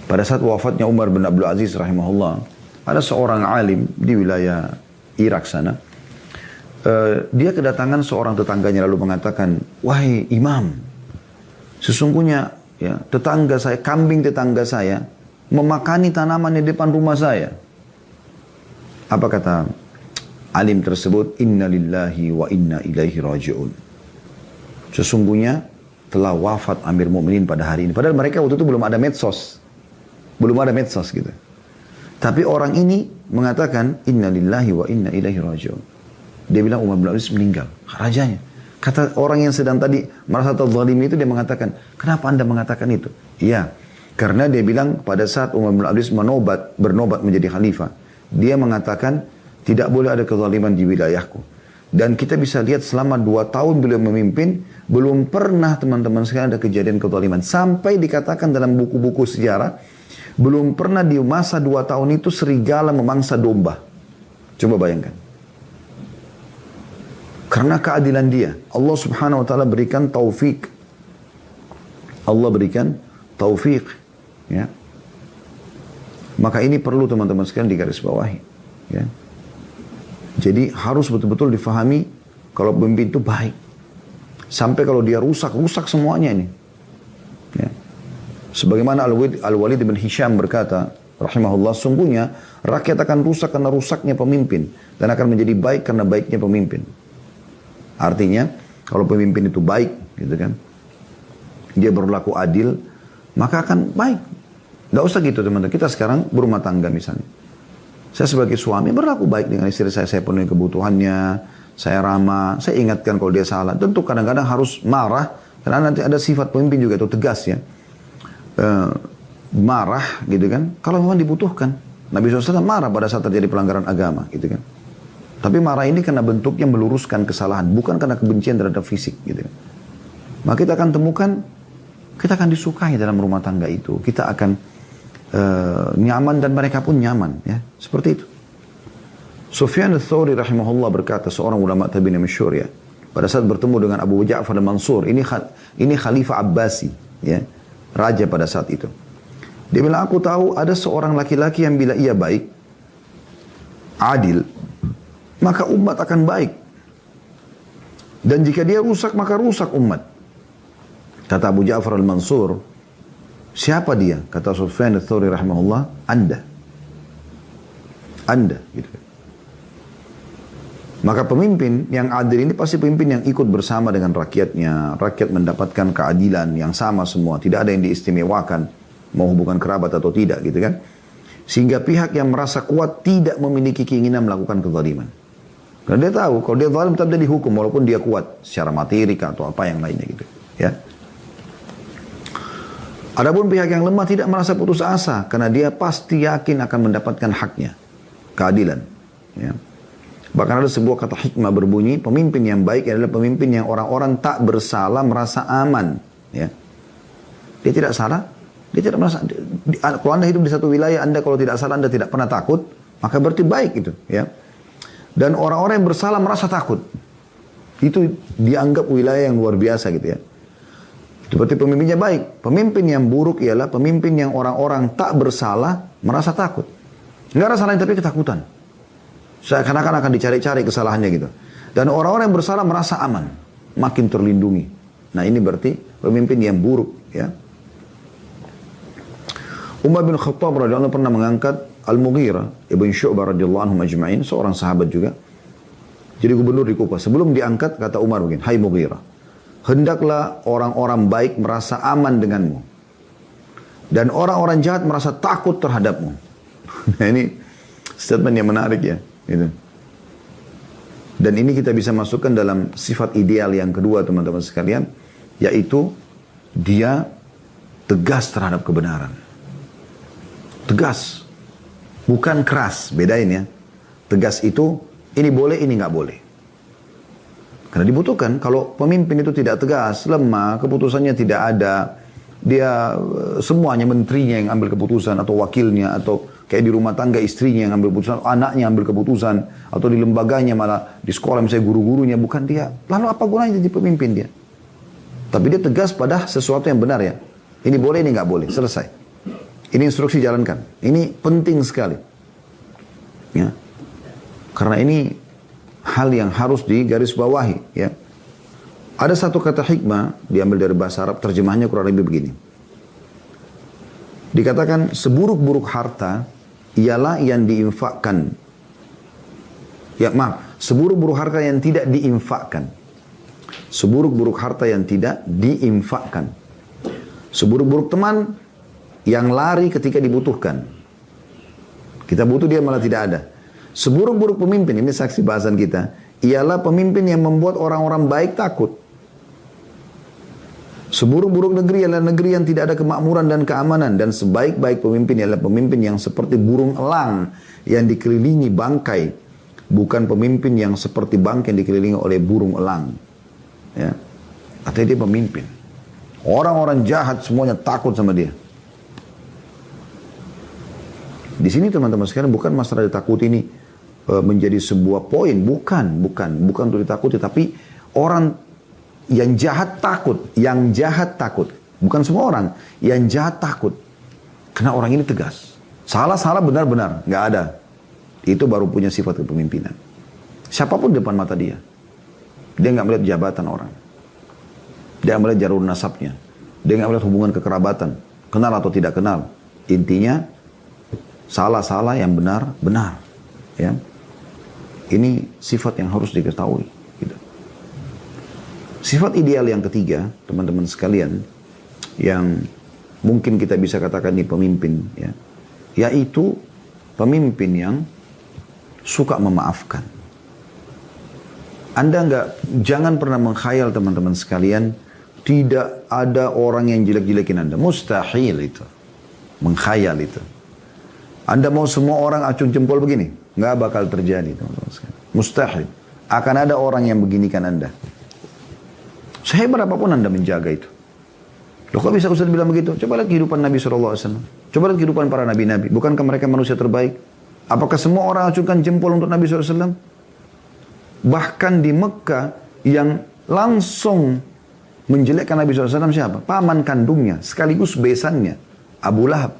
Pada saat wafatnya Umar bin Abdul Aziz rahimahullah, ada seorang alim di wilayah Irak sana. Dia kedatangan seorang tetangganya lalu mengatakan, wahai imam, sesungguhnya ya, tetangga saya, kambing tetangga saya memakani tanaman di depan rumah saya. Apa kata alim tersebut? Inna lillahi wa inna ilaihi raji'un. Sesungguhnya telah wafat Amir Mu'minin pada hari ini. Padahal mereka waktu itu belum ada medsos. Belum ada medsos gitu. Tapi orang ini mengatakan inna lillahi wa inna ilaihi raji'un. Dia bilang Umar bin Abdul Aziz meninggal. Rajanya. Kata orang yang sedang tadi merasa terzalimi itu, dia mengatakan, kenapa anda mengatakan itu? Iya. Karena dia bilang pada saat Umar bin Abdul Aziz bernobat menjadi khalifah, dia mengatakan tidak boleh ada kezaliman di wilayahku. Dan kita bisa lihat selama 2 tahun beliau memimpin, belum pernah teman-teman sekalian ada kejadian kezaliman. Sampai dikatakan dalam buku-buku sejarah, belum pernah di masa 2 tahun itu serigala memangsa domba. Coba bayangkan. Karena keadilan dia, Allah subhanahu wa ta'ala berikan taufik. Allah berikan taufik. Ya. Maka ini perlu teman-teman sekalian digarisbawahi. Ya. Jadi harus betul-betul difahami kalau pemimpin itu baik. Sampai kalau dia rusak semuanya ini. Ya. Sebagaimana Al-Walid bin Hisham berkata, rahimahullah, sungguhnya rakyat akan rusak karena rusaknya pemimpin. Dan akan menjadi baik karena baiknya pemimpin. Artinya, kalau pemimpin itu baik, gitu kan, dia berlaku adil, maka akan baik. Tidak usah gitu teman-teman. Kita sekarang berumah tangga misalnya. Saya sebagai suami berlaku baik dengan istri saya penuhi kebutuhannya, saya ramah, saya ingatkan kalau dia salah. Tentu kadang-kadang harus marah, karena nanti ada sifat pemimpin juga itu tegas ya. Marah gitu kan, kalau memang dibutuhkan. Nabi SAW marah pada saat terjadi pelanggaran agama gitu kan. Tapi marah ini karena bentuknya meluruskan kesalahan, bukan karena kebencian terhadap fisik gitu kan. Maka kita akan temukan, kita akan disukai dalam rumah tangga itu. Kita akan nyaman dan mereka pun nyaman ya, seperti itu. Sufyan ats-Tsauri rahimahullah berkata, seorang ulama tabi'in yang masyhur ya, pada saat bertemu dengan Abu Ja'far al-Mansur, ini Khalifah Abbasi ya, raja pada saat itu. Dia bilang, aku tahu ada seorang laki-laki yang bila ia baik, adil, maka umat akan baik. Dan jika dia rusak, maka rusak umat. Kata Abu Ja'far al-Mansur, siapa dia? Kata Sufyan ats-Tsauri rahimahullah, Anda. Anda. Gitu. Maka pemimpin yang adil ini pasti pemimpin yang ikut bersama dengan rakyatnya. Rakyat mendapatkan keadilan yang sama semua. Tidak ada yang diistimewakan. Mau hubungan kerabat atau tidak gitu kan. Sehingga pihak yang merasa kuat tidak memiliki keinginan melakukan kezaliman. Karena dia tahu kalau dia zalim tetap dia dihukum walaupun dia kuat. Secara materi atau apa yang lainnya gitu. Ya. Adapun pihak yang lemah tidak merasa putus asa karena dia pasti yakin akan mendapatkan haknya, keadilan. Ya. Bahkan ada sebuah kata hikmah berbunyi, pemimpin yang baik adalah pemimpin yang orang-orang tak bersalah merasa aman. Ya. Dia tidak salah, dia tidak merasa. Kalau Anda hidup di satu wilayah, Anda kalau tidak salah, Anda tidak pernah takut, maka berarti baik itu. Ya. Dan orang-orang yang bersalah merasa takut, itu dianggap wilayah yang luar biasa gitu ya. Itu berarti pemimpinnya baik. Pemimpin yang buruk ialah pemimpin yang orang-orang tak bersalah merasa takut. Nggak ada salah tapi ketakutan. Seakan-akan akan dicari-cari kesalahannya gitu. Dan orang-orang yang bersalah merasa aman. Makin terlindungi. Nah ini berarti pemimpin yang buruk. Ya. Umar bin Khattab radhiyallahu anhu pernah mengangkat Al-Mughirah ibn Syu'bah radhiyallahu anhu majma'in. Seorang sahabat juga. Jadi gubernur di Kufah. Sebelum diangkat kata Umar begini, hai Mughirah, hendaklah orang-orang baik merasa aman denganmu. Dan orang-orang jahat merasa takut terhadapmu. Nah ini statement yang menarik ya. Gitu. Dan ini kita bisa masukkan dalam sifat ideal yang kedua teman-teman sekalian. Yaitu dia tegas terhadap kebenaran. Tegas. Bukan keras. Bedain ya. Tegas itu ini boleh, ini nggak boleh. Karena dibutuhkan, kalau pemimpin itu tidak tegas, lemah, keputusannya tidak ada, dia semuanya menterinya yang ambil keputusan, atau wakilnya, atau kayak di rumah tangga istrinya yang ambil keputusan, anaknya ambil keputusan, atau di lembaganya malah di sekolah misalnya guru-gurunya, bukan dia. Lalu apa gunanya jadi pemimpin dia? Tapi dia tegas pada sesuatu yang benar ya. Ini boleh, ini nggak boleh, selesai. Ini instruksi jalankan. Ini penting sekali. Ya. Karena ini hal yang harus digarisbawahi ya. Ada satu kata hikmah diambil dari bahasa Arab, terjemahnya kurang lebih begini. Dikatakan seburuk-buruk harta ialah yang diinfakkan. Ya maaf, seburuk-buruk harta yang tidak diinfakkan. Seburuk-buruk harta yang tidak diinfakkan. Seburuk-buruk teman yang lari ketika dibutuhkan. Kita butuh dia malah tidak ada. Seburuk-buruk pemimpin, ini saksi bahasan kita, ialah pemimpin yang membuat orang-orang baik takut. Seburuk-buruk negeri adalah negeri yang tidak ada kemakmuran dan keamanan. Dan sebaik-baik pemimpin adalah pemimpin yang seperti burung elang yang dikelilingi bangkai. Bukan pemimpin yang seperti bangkai yang dikelilingi oleh burung elang. Ya. Artinya dia pemimpin. Orang-orang jahat semuanya takut sama dia. Di sini teman-teman sekalian bukan masalah ditakuti ini menjadi sebuah poin. Bukan untuk ditakuti. Tapi orang yang jahat takut, bukan semua orang, yang jahat takut, karena orang ini tegas, salah benar, nggak ada, itu baru punya sifat kepemimpinan. Siapapun depan mata dia nggak melihat jabatan orang, dia nggak melihat jalur nasabnya, dia nggak melihat hubungan kekerabatan, kenal atau tidak kenal, intinya salah yang benar, ya. Ini sifat yang harus diketahui. Sifat ideal yang ketiga, teman-teman sekalian, yang mungkin kita bisa katakan ini pemimpin, ya, yaitu pemimpin yang suka memaafkan. Jangan pernah mengkhayal teman-teman sekalian, tidak ada orang yang jelek-jelekin Anda. Mustahil itu. Mengkhayal itu. Anda mau semua orang acung jempol begini? Nggak bakal terjadi, teman-teman sekalian. Mustahil. Akan ada orang yang beginikan Anda. Sehebat apapun Anda menjaga itu. Loh kok bisa Ustaz bilang begitu? Coba lihat kehidupan Nabi SAW. Coba lihat kehidupan para nabi-nabi. Bukankah mereka manusia terbaik? Apakah semua orang acungkan jempol untuk Nabi SAW? Bahkan di Mekah yang langsung menjelekkan Nabi SAW siapa? Paman kandungnya, sekaligus besannya, Abu Lahab.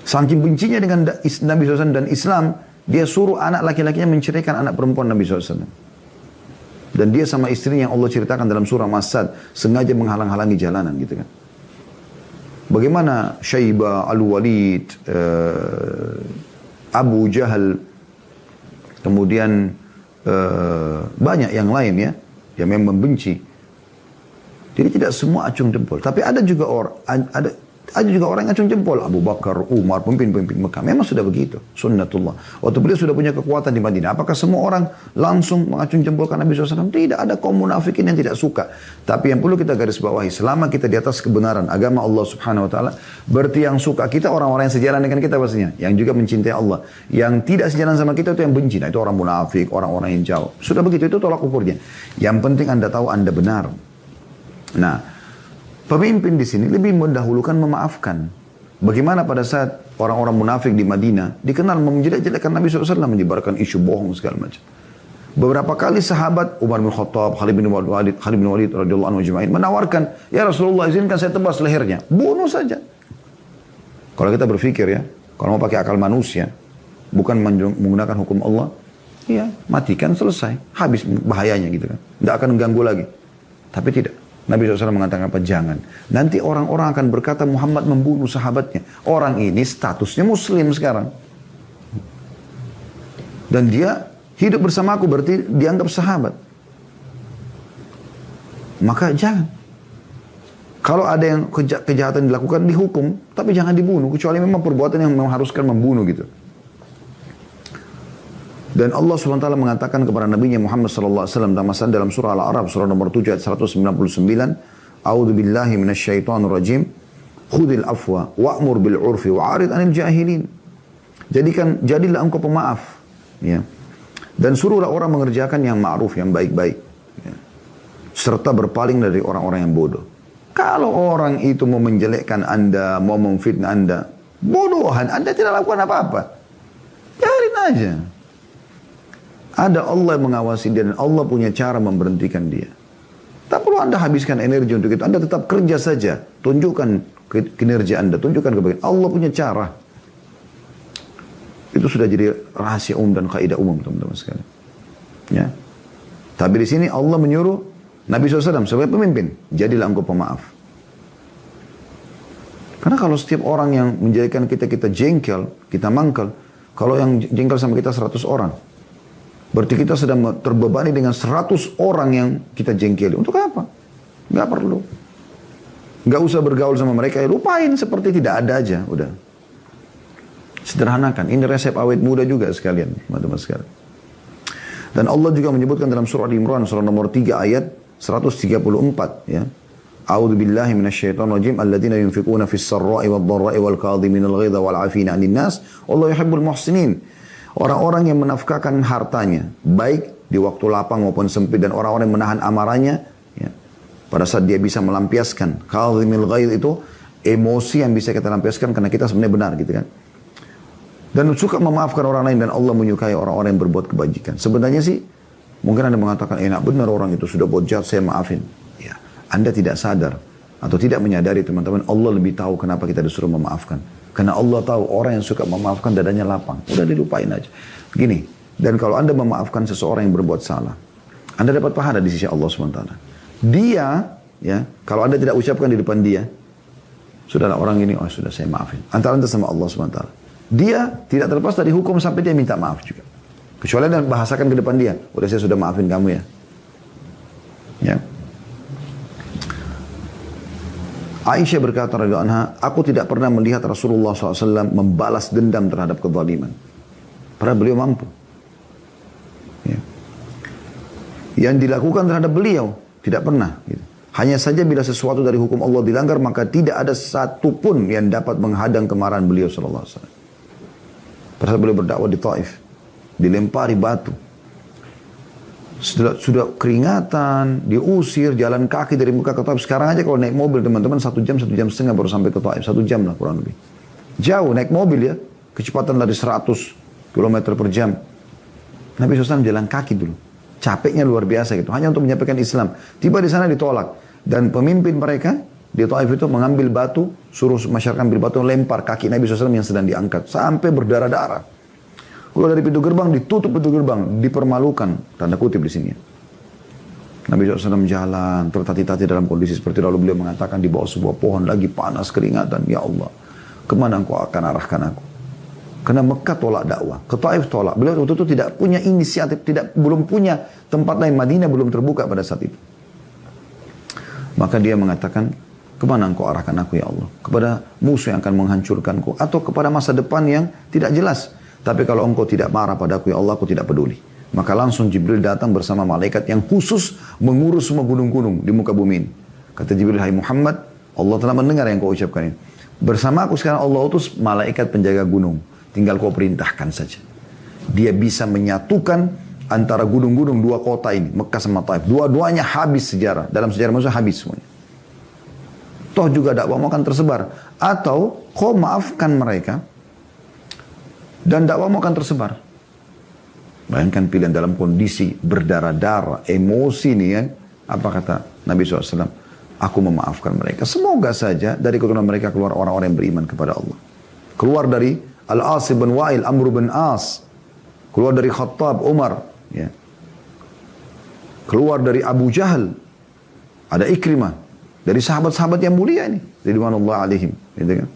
Saking bencinya dengan Nabi SAW dan Islam, dia suruh anak laki-lakinya menceraikan anak perempuan Nabi SAW. Dan dia sama istrinya yang Allah ceritakan dalam surah Masad sengaja menghalang-halangi jalanan gitu kan. Bagaimana Syaibah, Al-Walid, Abu Jahal, kemudian banyak yang lain ya, yang memang membenci. Jadi tidak semua acung jempol. Tapi ada juga orang yang acung jempol. Abu Bakar, Umar, pemimpin-pemimpin Mekah. Memang sudah begitu. Sunnatullah. Waktu beliau sudah punya kekuatan di Madinah. Apakah semua orang langsung mengacung jempol karena Nabi SAW? Tidak. Ada kaum munafikin yang tidak suka. Tapi yang perlu kita garis bawahi. Selama kita di atas kebenaran agama Allah Subhanahu Wa Taala. Berarti yang suka kita orang-orang yang sejalan dengan kita pastinya. Yang juga mencintai Allah. Yang tidak sejalan sama kita itu yang benci. Nah itu orang munafik. Orang-orang yang jauh. Sudah begitu. Itu tolak ukurnya. Yang penting Anda tahu Anda benar. Nah, pemimpin di sini lebih mendahulukan memaafkan. Bagaimana pada saat orang-orang munafik di Madinah dikenal menjelek-jelekkan Nabi SAW, menyebarkan isu bohong segala macam. Beberapa kali sahabat Umar bin Khattab, Khalid bin Walid radhiyallahu anhu ajma'in menawarkan, ya Rasulullah izinkan saya tebas lehernya, bunuh saja. Kalau kita berpikir ya, kalau mau pakai akal manusia, bukan menggunakan hukum Allah, ya matikan selesai, habis bahayanya gitu kan, tidak akan mengganggu lagi. Tapi tidak. Nabi SAW mengatakan apa? Jangan. Nanti orang-orang akan berkata Muhammad membunuh sahabatnya. Orang ini statusnya muslim sekarang. Dan dia hidup bersama aku berarti dianggap sahabat. Maka jangan. Kalau ada yang kejahatan dilakukan, dihukum. Tapi jangan dibunuh. Kecuali memang perbuatan yang mengharuskan membunuh gitu. Dan Allah SWT mengatakan kepada Nabi Muhammad SAW dalam surah Al-A'raf, surah nomor 7 ayat 199, A'udzu billahi minasyaitonir rajim, khudil afwa wa'mur bil urfi wa'arid 'anil jahilin. Jadilah engkau pemaaf, ya. Dan suruhlah orang mengerjakan yang ma'ruf, yang baik-baik, ya. Serta berpaling dari orang-orang yang bodoh. Kalau orang itu mau menjelekkan Anda, mau memfitnah Anda, bodohan, Anda tidak lakukan apa-apa. Biarin aja. Ada Allah yang mengawasi dia dan Allah punya cara memberhentikan dia. Tak perlu Anda habiskan energi untuk itu. Anda tetap kerja saja. Tunjukkan kinerja Anda. Tunjukkan kebaikan. Allah punya cara. Itu sudah jadi rahasia umum dan kaidah umum teman-teman sekalian. Ya. Tapi di sini Allah menyuruh Nabi SAW sebagai pemimpin. Jadilah engkau pemaaf. Karena kalau setiap orang yang menjadikan kita jengkel, kita mangkel. Kalau yang jengkel sama kita 100 orang. Berarti kita sedang terbebani dengan 100 orang yang kita jengkeli. Untuk apa? Nggak perlu. Nggak usah bergaul sama mereka. Ya lupain seperti tidak ada aja. Udah. Sederhanakan. Ini resep awet muda juga sekalian. Teman-teman sekalian. Dan Allah juga menyebutkan dalam surah Al-Imran. Surah nomor 3 ayat 134. Ya. A'udzu billahi minasyaitonir rajim. Alladzina yunfiquna fis sarra'i wad dharra'i wal kadhiminal ghaidha wal 'afina 'anil nas. Wallahu yuhibbul muhsinin. Orang-orang yang menafkahkan hartanya baik di waktu lapang maupun sempit, dan orang-orang yang menahan amarahnya ya, pada saat dia bisa melampiaskan. Kadhimil ghaidh itu emosi yang bisa kita lampiaskan karena kita sebenarnya benar gitu kan. Dan suka memaafkan orang lain, dan Allah menyukai orang-orang yang berbuat kebajikan. Sebenarnya sih mungkin Anda mengatakan enak benar orang itu sudah buat jahat saya maafin. Anda tidak sadar atau tidak menyadari teman-teman, Allah lebih tahu kenapa kita disuruh memaafkan. Karena Allah tahu orang yang suka memaafkan dadanya lapang. Udah dilupain aja. Gini, dan kalau Anda memaafkan seseorang yang berbuat salah, Anda dapat pahala di sisi Allah SWT. Dia, ya, kalau Anda tidak ucapkan di depan dia, sudahlah orang ini, oh sudah saya maafin. Antara Anda sama Allah SWT. Dia tidak terlepas dari hukum sampai dia minta maaf juga. Kecuali Anda bahasakan ke depan dia, udah saya sudah maafin kamu ya. Ya. Aisyah berkata radhiyallahu anha, aku tidak pernah melihat Rasulullah SAW membalas dendam terhadap kezaliman. Padahal beliau mampu. Ya. Yang dilakukan terhadap beliau tidak pernah. Gitu. Hanya saja bila sesuatu dari hukum Allah dilanggar, maka tidak ada satupun yang dapat menghadang kemarahan beliau SAW. Pada saat beliau berdakwah di Taif, dilempari batu. Sudah keringatan, diusir, jalan kaki dari Mekah ke Taif. Sekarang aja kalau naik mobil teman-teman 1 jam, 1 jam setengah baru sampai ke Taif. 1 jam lah kurang lebih. Jauh naik mobil ya. Kecepatan dari 100 km per jam. Nabi SAW jalan kaki dulu. Capeknya luar biasa gitu. Hanya untuk menyampaikan Islam. Tiba di sana ditolak. Dan pemimpin mereka di Taif itu mengambil batu. Suruh masyarakat ambil batu, lempar kaki Nabi SAW yang sedang diangkat. Sampai berdarah-darah. Keluar dari pintu gerbang, ditutup pintu gerbang, dipermalukan, tanda kutip di sini. Nabi SAW jalan, tertati-tati dalam kondisi seperti itu. Lalu beliau mengatakan di bawah sebuah pohon lagi panas keringatan, ya Allah, kemana engkau akan arahkan aku? Karena Mekah tolak dakwah, ke Taif tolak. Beliau waktu itu tidak punya inisiatif, belum punya tempat lain, Madinah belum terbuka pada saat itu. Maka dia mengatakan, kemana engkau arahkan aku ya Allah? Kepada musuh yang akan menghancurkanku, atau kepada masa depan yang tidak jelas. Tapi kalau engkau tidak marah padaku ya Allah, aku tidak peduli. Maka langsung Jibril datang bersama malaikat yang khusus mengurus semua gunung-gunung di muka bumi ini. Kata Jibril, hai Muhammad, Allah telah mendengar yang kau ucapkan ini. Bersama aku sekarang Allah utus malaikat penjaga gunung. Tinggal kau perintahkan saja. Dia bisa menyatukan antara gunung-gunung 2 kota ini, Mekah sama Taif. Dua-duanya habis sejarah. Dalam sejarah manusia habis semuanya. Toh juga dakwahmu akan tersebar. Atau kau maafkan mereka, dan dakwahmu akan tersebar. Bayangkan pilihan dalam kondisi berdarah-darah, emosi nih ya. Apa kata Nabi SAW? Aku memaafkan mereka. Semoga saja dari keturunan mereka keluar orang-orang yang beriman kepada Allah. Keluar dari Al-As bin Wa'il, Amr bin As. Keluar dari Khattab, Umar. Ya. Keluar dari Abu Jahal. Ada Ikrimah. Dari sahabat-sahabat yang mulia ini. Ridwanullah alaihim. Gitu kan.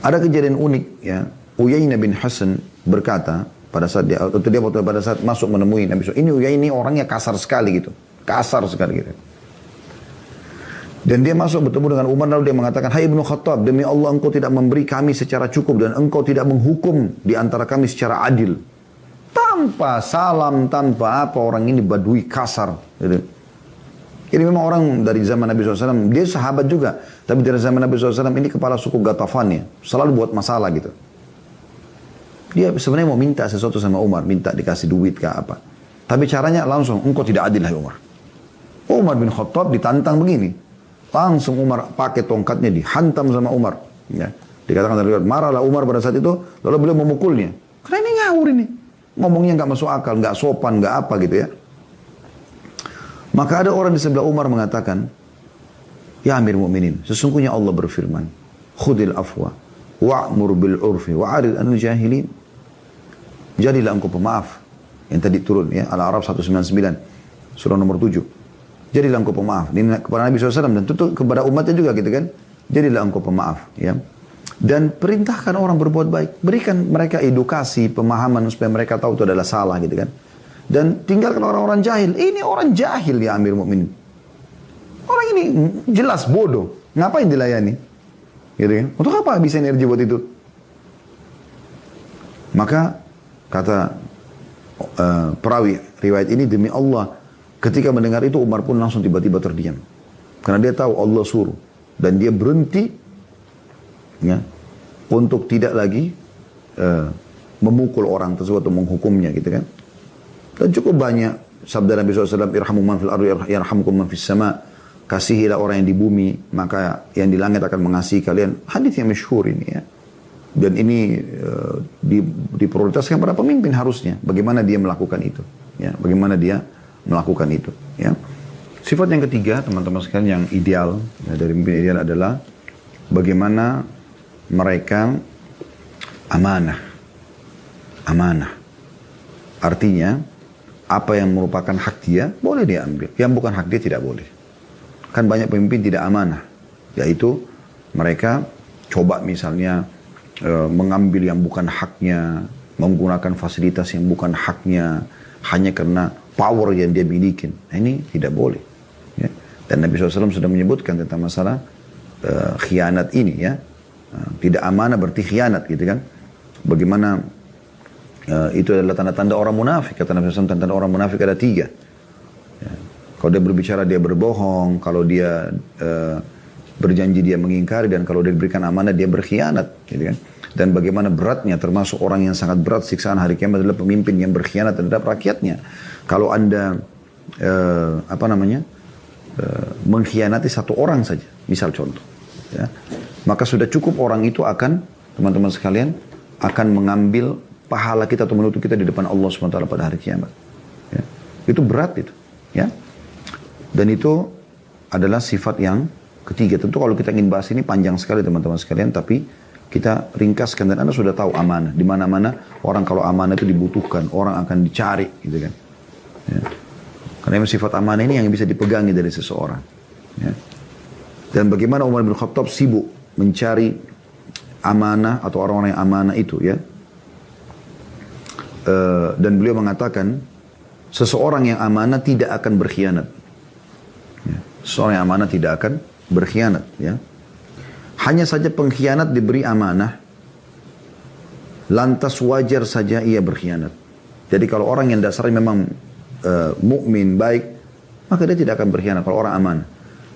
Ada kejadian unik ya. Uyainah bin Hasan berkata pada saat dia pada saat masuk menemui Nabi SAW. Ini Uyainah orangnya kasar sekali gitu. Kasar sekali gitu. Dan dia masuk bertemu dengan Umar, lalu dia mengatakan, hai Ibnu Khattab, demi Allah engkau tidak memberi kami secara cukup dan engkau tidak menghukum di antara kami secara adil. Tanpa salam, tanpa apa, orang ini badui kasar gitu. Ini memang orang dari zaman Nabi SAW, dia sahabat juga. Tapi dari zaman Nabi SAW ini kepala suku Ghatafan ya. Selalu buat masalah gitu. Dia sebenarnya mau minta sesuatu sama Umar. Minta dikasih duit ke apa. Tapi caranya langsung, engkau tidak adil lah Umar. Umar bin Khattab ditantang begini. Langsung Umar pakai tongkatnya dihantam sama Umar. Ya. Dikatakan dari marahlah Umar pada saat itu. Lalu beliau memukulnya. Karena ini ngawur ini. Ngomongnya nggak masuk akal, nggak sopan, nggak apa gitu ya. Maka ada orang di sebelah Umar mengatakan, ya Amir Mu'minin, sesungguhnya Allah berfirman, khudil afwa, wa'mur bil urfi, wa'arid anil jahilin. Jadilah engkau pemaaf. Yang tadi turun ya, Al-A'raf 199, surah nomor 7. Jadilah engkau pemaaf. Ini kepada Nabi SAW dan tentu kepada umatnya juga gitu kan. Jadilah engkau pemaaf. Ya. Dan perintahkan orang berbuat baik. Berikan mereka edukasi, pemahaman supaya mereka tahu itu adalah salah gitu kan. Dan tinggalkan orang-orang jahil. Ini orang jahil ya Amir Mu'minin. Orang ini jelas bodoh. Ngapain dilayani? Gitu kan? Untuk apa bisa energi buat itu? Maka kata perawi riwayat ini, demi Allah, ketika mendengar itu Umar pun langsung tiba-tiba terdiam. Karena dia tahu Allah suruh. Dan dia berhenti ya, untuk tidak lagi memukul orang tersebut atau menghukumnya gitu kan. Dan cukup banyak sabda Nabi SAW, irhamu man fil ardi yarhamkum man fis sama. Kasihilah orang yang di bumi, maka yang di langit akan mengasihi kalian. Hadis yang masyhur ini ya. Dan ini diprioritaskan pada pemimpin harusnya. Bagaimana dia melakukan itu. Ya, bagaimana dia melakukan itu. Ya. Sifat yang ketiga, teman-teman sekalian, yang ideal ya, dari pemimpin ideal adalah bagaimana mereka amanah. Amanah. Artinya, apa yang merupakan hak dia, boleh dia ambil. Yang bukan hak dia tidak boleh. Kan banyak pemimpin tidak amanah. Yaitu, mereka coba misalnya mengambil yang bukan haknya, menggunakan fasilitas yang bukan haknya, hanya karena power yang dia miliki. Nah, ini tidak boleh. Ya. Dan Nabi SAW sudah menyebutkan tentang masalah khianat ini ya. Tidak amanah berarti khianat gitu kan. Bagaimana itu adalah tanda-tanda orang munafik. Kata Nabi SAW, tanda-tanda orang munafik ada 3. Ya. Kalau dia berbicara dia berbohong, kalau dia berjanji dia mengingkari, dan kalau dia diberikan amanah dia berkhianat gitu kan. Dan bagaimana beratnya, termasuk orang yang sangat berat siksaan hari kiamat adalah pemimpin yang berkhianat terhadap rakyatnya. Kalau Anda mengkhianati satu orang saja, misal contoh ya, maka sudah cukup orang itu akan, teman-teman sekalian, akan mengambil pahala kita atau menutup kita di depan Allah SWT pada hari kiamat ya. Itu berat itu ya. Dan itu adalah sifat yang ketiga. Tentu kalau kita ingin bahas ini panjang sekali teman-teman sekalian, tapi kita ringkaskan. Dan Anda sudah tahu amanah. Di mana-mana orang kalau amanah itu dibutuhkan, orang akan dicari gitu kan. Ya. Karena sifat amanah ini yang bisa dipegangi dari seseorang. Ya. Dan bagaimana Umar bin Khattab sibuk mencari amanah atau orang-orang yang amanah itu ya. Dan beliau mengatakan, seseorang yang amanah tidak akan berkhianat. Ya. Seseorang yang amanah tidak akan berkhianat ya. Hanya saja pengkhianat diberi amanah, lantas wajar saja ia berkhianat. Jadi kalau orang yang dasarnya memang mukmin baik, maka dia tidak akan berkhianat kalau orang amanah.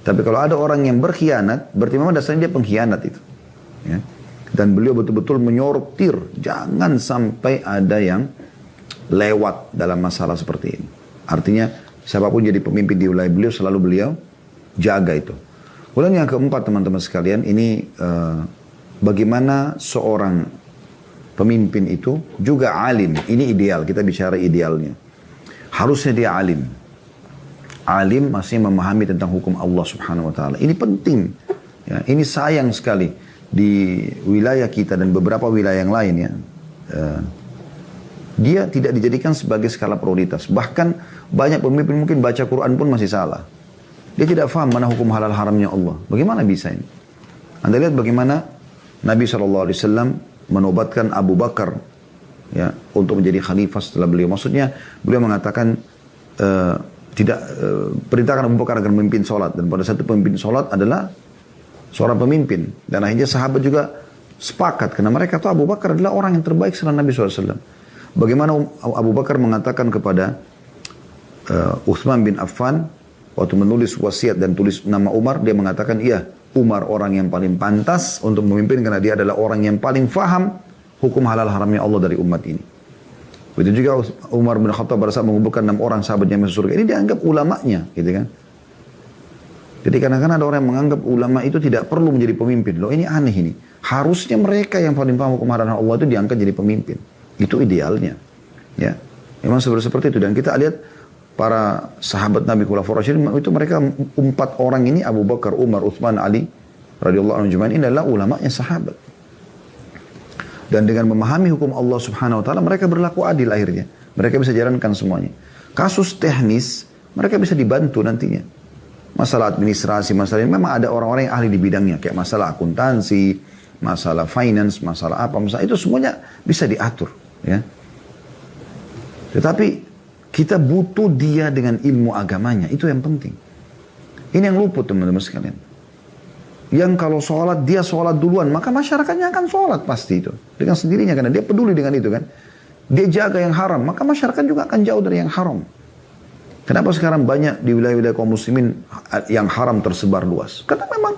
Tapi kalau ada orang yang berkhianat, berarti memang dasarnya dia pengkhianat itu. Ya. Dan beliau betul-betul menyortir, jangan sampai ada yang lewat dalam masalah seperti ini. Artinya siapapun jadi pemimpin di wilayah beliau, selalu beliau jaga itu. Kemudian yang keempat teman-teman sekalian, ini bagaimana seorang pemimpin itu juga alim. Ini ideal, kita bicara idealnya. Harusnya dia alim. Alim masih memahami tentang hukum Allah Subhanahu wa taala. Ini penting. Ya, ini sayang sekali di wilayah kita dan beberapa wilayah yang lain ya. Dia tidak dijadikan sebagai skala prioritas. Bahkan banyak pemimpin mungkin baca Quran pun masih salah. Dia tidak faham mana hukum halal haramnya Allah. Bagaimana bisa ini? Anda lihat bagaimana Nabi SAW menobatkan Abu Bakar ya, untuk menjadi khalifah setelah beliau. Maksudnya beliau mengatakan perintahkan Abu Bakar agar memimpin sholat. Dan pada saat itu pemimpin sholat adalah seorang pemimpin. Dan akhirnya sahabat juga sepakat. Karena mereka tahu Abu Bakar adalah orang yang terbaik setelah Nabi SAW. Bagaimana Abu Bakar mengatakan kepada Uthman bin Affan, waktu menulis wasiat dan tulis nama Umar, dia mengatakan, iya, Umar orang yang paling pantas untuk memimpin karena dia adalah orang yang paling faham hukum halal haramnya Allah dari umat ini. Begitu juga Umar bin Khattab pada saat mengumpulkan 6 orang sahabatnya masuk surga. Ini dianggap ulamanya, gitu kan. Jadi kadang-kadang ada orang yang menganggap ulama itu tidak perlu menjadi pemimpin. Loh, ini aneh ini. Harusnya mereka yang paling paham hukum halal Allah itu diangkat jadi pemimpin. Itu idealnya. Ya. Memang seperti itu. Dan kita lihat para sahabat Nabi Khulafaur Rasyidin itu mereka 4 orang ini, Abu Bakar, Umar, Uthman, Ali radhiyallahu anhum ajma'in, ini adalah ulamanya sahabat. Dan dengan memahami hukum Allah Subhanahu wa taala mereka berlaku adil akhirnya. Mereka bisa jalankan semuanya. Kasus teknis mereka bisa dibantu nantinya. Masalah administrasi, masalah ini memang ada orang-orang yang ahli di bidangnya, kayak masalah akuntansi, masalah finance, masalah apa, masalah itu semuanya bisa diatur, ya. Tetapi kita butuh dia dengan ilmu agamanya. Itu yang penting. Ini yang luput teman-teman sekalian. Yang kalau sholat, dia sholat duluan. Maka masyarakatnya akan sholat pasti itu. Dengan sendirinya karena dia peduli dengan itu kan. Dia jaga yang haram. Maka masyarakat juga akan jauh dari yang haram. Kenapa sekarang banyak di wilayah-wilayah kaum muslimin yang haram tersebar luas? Karena memang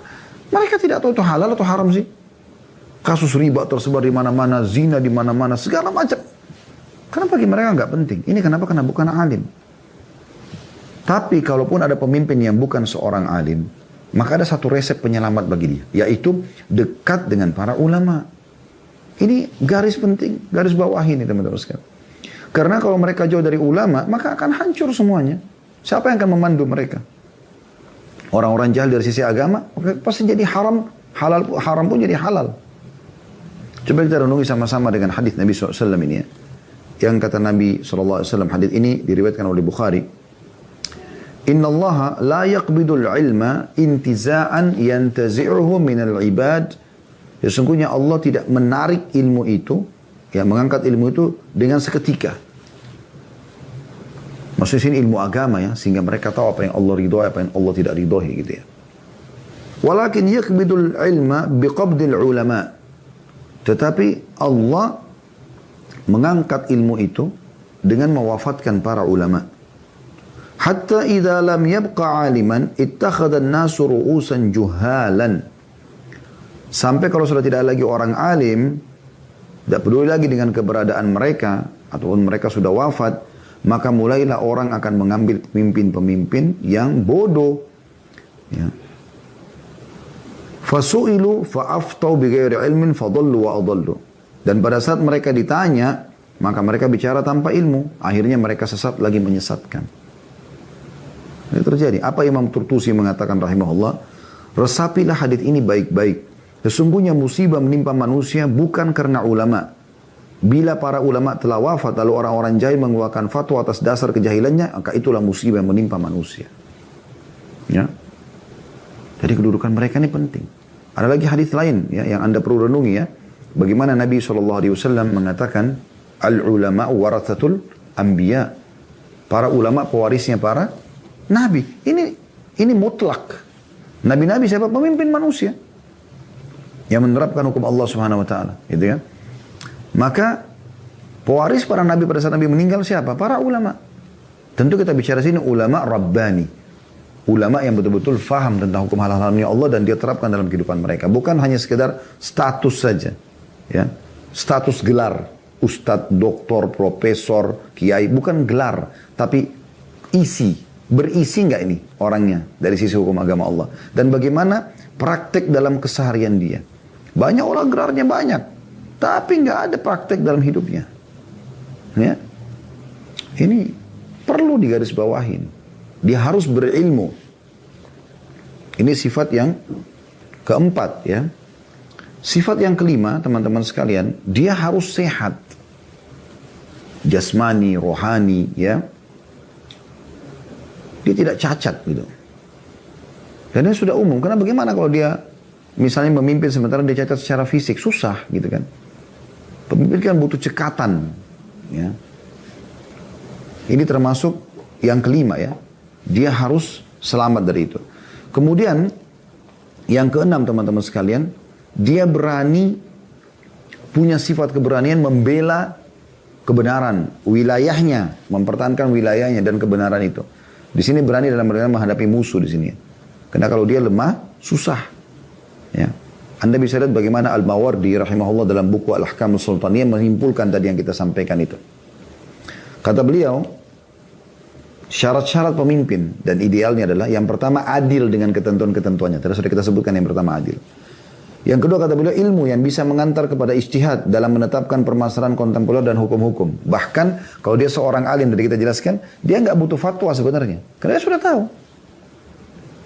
mereka tidak tahu itu halal atau haram sih. Kasus riba tersebar di mana-mana, zina di mana-mana, segala macam. Karena bagi mereka nggak penting. Ini kenapa? Karena bukan alim. Tapi kalaupun ada pemimpin yang bukan seorang alim, maka ada satu resep penyelamat bagi dia, yaitu dekat dengan para ulama. Ini garis penting, garis bawah ini teman-teman sekalian. Karena kalau mereka jauh dari ulama, maka akan hancur semuanya. Siapa yang akan memandu mereka? Orang-orang jahil dari sisi agama, pasti jadi haram, haram pun jadi halal. Coba kita renungi sama-sama dengan hadis Nabi SAW ini ya. Yang kata Nabi SAW, hadis ini diriwayatkan oleh Bukhari. Inna Allah la yaqbidul ilma intiza'an yantazi'uhu minal ibad. Sesungguhnya Allah tidak menarik ilmu itu, ya, mengangkat ilmu itu dengan seketika. Maksudnya sini ilmu agama ya, sehingga mereka tahu apa yang Allah ridhoi, apa yang Allah tidak ridhoi gitu ya. Walakin yaqbidul ilma biqabdil ulama. Tetapi Allah mengangkat ilmu itu dengan mewafatkan para ulama. Hatta idza lam yabqa aliman ittakhadha an-nasu ru'usan juhalan. Sampai kalau sudah tidak lagi orang alim, tidak peduli lagi dengan keberadaan mereka, ataupun mereka sudah wafat, maka mulailah orang akan mengambil pemimpin-pemimpin yang bodoh. Ya. Fasu'ilu fa'aftau bighairi ilmin fadallu wa adallu. Dan pada saat mereka ditanya, maka mereka bicara tanpa ilmu. Akhirnya mereka sesat lagi menyesatkan. Ini terjadi. Apa Imam Turtusi mengatakan rahimahullah? Resapilah hadits ini baik-baik. Sesungguhnya musibah menimpa manusia bukan karena ulama. Bila para ulama telah wafat, lalu orang-orang jahil mengeluarkan fatwa atas dasar kejahilannya, maka itulah musibah yang menimpa manusia. Ya. Jadi kedudukan mereka ini penting. Ada lagi hadis lain ya, yang anda perlu renungi ya. Bagaimana Nabi SAW mengatakan, al-ulama warathatul anbiya. Para ulama pewarisnya para nabi. Ini mutlak. Nabi-nabi siapa? Pemimpin manusia yang menerapkan hukum Allah Subhanahu Wa Taala, gitu ya. Maka pewaris para nabi pada saat nabi meninggal siapa? Para ulama. Tentu kita bicara sini ulama rabbani. Ulama yang betul-betul faham tentang hukum halal-haramnya Allah dan dia terapkan dalam kehidupan mereka. Bukan hanya sekedar status saja. Ya. Status gelar. Ustadz, doktor, profesor, kiai. Bukan gelar. Tapi isi. Berisi nggak ini orangnya dari sisi hukum agama Allah. Dan bagaimana praktek dalam keseharian dia. Banyak orang gelarnya banyak. Tapi nggak ada praktek dalam hidupnya. Ya. Ini perlu digarisbawahin. Dia harus berilmu. Ini sifat yang keempat ya. Sifat yang kelima teman-teman sekalian, dia harus sehat. Jasmani, rohani ya. Dia tidak cacat gitu. Dan dia sudah umum. Karena bagaimana kalau dia misalnya memimpin sementara dia cacat secara fisik, susah gitu kan. Pemimpin kan butuh cekatan. Ya. Ini termasuk yang kelima ya. Dia harus selamat dari itu. Kemudian yang keenam teman-teman sekalian. Dia berani, punya sifat keberanian membela kebenaran. Wilayahnya, mempertahankan wilayahnya dan kebenaran itu. Di sini berani dalam menghadapi musuh di sini. Karena kalau dia lemah, susah. Ya. Anda bisa lihat bagaimana Al-Mawardi rahimahullah dalam buku Al-Ahkam Sultaniyah menyimpulkan tadi yang kita sampaikan itu. Kata beliau, syarat-syarat pemimpin dan idealnya adalah yang pertama adil dengan ketentuan-ketentuannya. Tadi sudah kita sebutkan yang pertama adil. Yang kedua kata beliau ilmu yang bisa mengantar kepada ijtihad dalam menetapkan permasalahan kontemporer dan hukum-hukum. Bahkan kalau dia seorang alim tadi kita jelaskan, dia nggak butuh fatwa sebenarnya. Karena dia sudah tahu.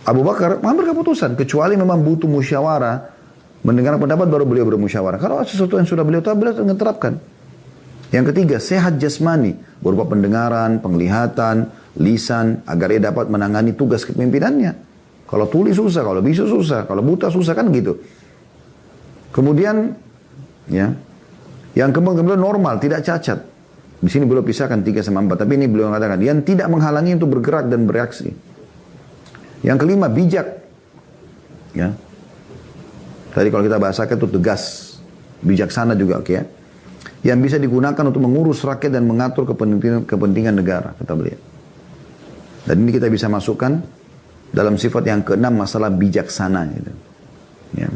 Abu Bakar mengambil keputusan kecuali memang butuh musyawarah. Mendengar pendapat baru beliau bermusyawarah. Kalau sesuatu yang sudah beliau tahu, beliau menerapkan. Yang ketiga, sehat jasmani. Berupa pendengaran, penglihatan, lisan. Agar ia dapat menangani tugas kepemimpinannya. Kalau tuli susah, kalau bisu susah, kalau buta susah kan gitu. Kemudian, ya, yang kemudian normal, tidak cacat. Di sini beliau pisahkan 3 sama 4. Tapi ini beliau mengatakan, yang tidak menghalangi untuk bergerak dan bereaksi. Yang kelima, bijak. Ya. Tadi kalau kita bahasakan itu tegas, bijaksana juga, oke ya. Yang bisa digunakan untuk mengurus rakyat dan mengatur kepentingan negara, kata beliau. Dan ini kita bisa masukkan dalam sifat yang keenam, masalah bijaksana. Gitu. Ya.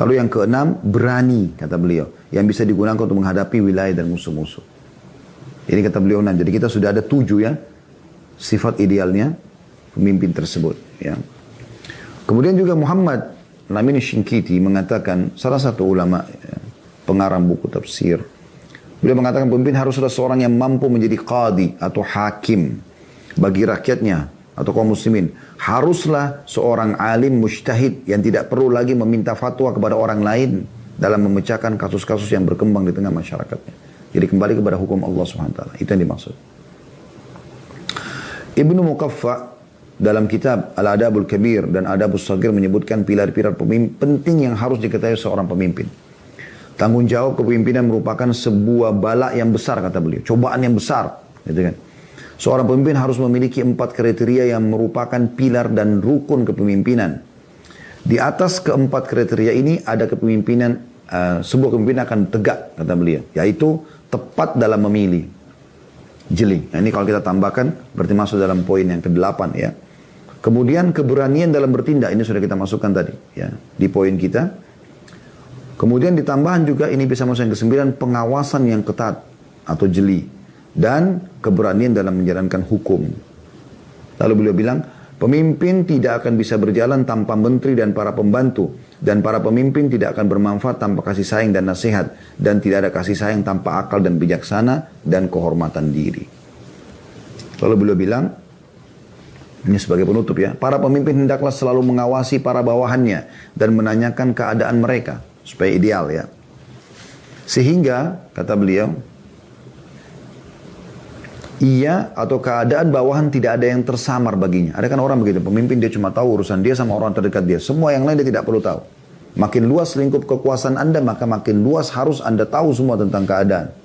Lalu yang keenam, berani, kata beliau. Yang bisa digunakan untuk menghadapi wilayah dan musuh-musuh. Ini kata beliau 6. Jadi kita sudah ada 7 ya, sifat idealnya pemimpin tersebut. Ya. Kemudian juga Muhammad Al-Amin Shinqiti mengatakan, salah satu ulama, ya, pengarang buku tafsir, beliau mengatakan pemimpin haruslah seorang yang mampu menjadi qadi atau hakim bagi rakyatnya atau kaum muslimin. Haruslah seorang alim mujtahid yang tidak perlu lagi meminta fatwa kepada orang lain dalam memecahkan kasus-kasus yang berkembang di tengah masyarakatnya. Jadi kembali kepada hukum Allah SWT. Itu yang dimaksud. Ibnu Muqaffa dalam kitab Al-Adabul Kabir dan Adabus Saghir menyebutkan pilar-pilar penting yang harus diketahui seorang pemimpin. Tanggung jawab kepemimpinan merupakan sebuah bala yang besar, kata beliau. Cobaan yang besar. Gitu kan. Seorang pemimpin harus memiliki 4 kriteria yang merupakan pilar dan rukun kepemimpinan. Di atas keempat kriteria ini ada kepemimpinan, sebuah kepemimpinan akan tegak, kata beliau. Yaitu tepat dalam memilih. Jeli. Nah, ini kalau kita tambahkan, berarti masuk dalam poin yang ke-8 ya. Kemudian keberanian dalam bertindak, ini sudah kita masukkan tadi ya, di poin kita. Kemudian ditambahan juga, ini bisa masuk yang ke-9, pengawasan yang ketat atau jeli. Dan keberanian dalam menjalankan hukum. Lalu beliau bilang, pemimpin tidak akan bisa berjalan tanpa menteri dan para pembantu. Dan para pemimpin tidak akan bermanfaat tanpa kasih sayang dan nasihat. Dan tidak ada kasih sayang tanpa akal dan bijaksana dan kehormatan diri. Lalu beliau bilang, ini sebagai penutup ya, para pemimpin hendaklah selalu mengawasi para bawahannya dan menanyakan keadaan mereka supaya ideal ya. Sehingga, kata beliau, ia atau keadaan bawahan tidak ada yang tersamar baginya. Ada kan orang begitu, pemimpin dia cuma tahu urusan dia sama orang terdekat dia. Semua yang lain dia tidak perlu tahu. Makin luas lingkup kekuasaan Anda, maka makin luas harus Anda tahu semua tentang keadaan.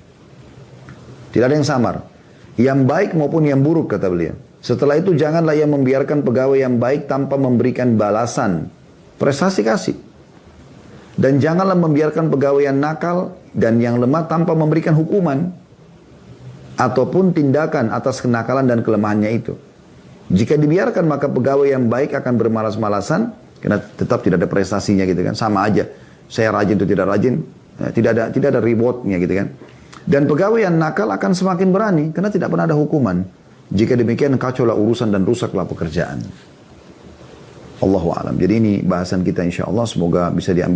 Tidak ada yang samar. Yang baik maupun yang buruk, kata beliau. Setelah itu janganlah ia membiarkan pegawai yang baik tanpa memberikan balasan. Prestasi kasih. Dan janganlah membiarkan pegawai yang nakal dan yang lemah tanpa memberikan hukuman ataupun tindakan atas kenakalan dan kelemahannya itu. Jika dibiarkan maka pegawai yang baik akan bermalas-malasan karena tetap tidak ada prestasinya gitu kan, sama aja. Saya rajin atau tidak rajin, tidak ada rewardnya gitu kan. Dan pegawai yang nakal akan semakin berani karena tidak pernah ada hukuman. Jika demikian kacaulah urusan dan rusaklah pekerjaan. Allahu a'lam. Jadi ini bahasan kita insyaallah, semoga bisa diambil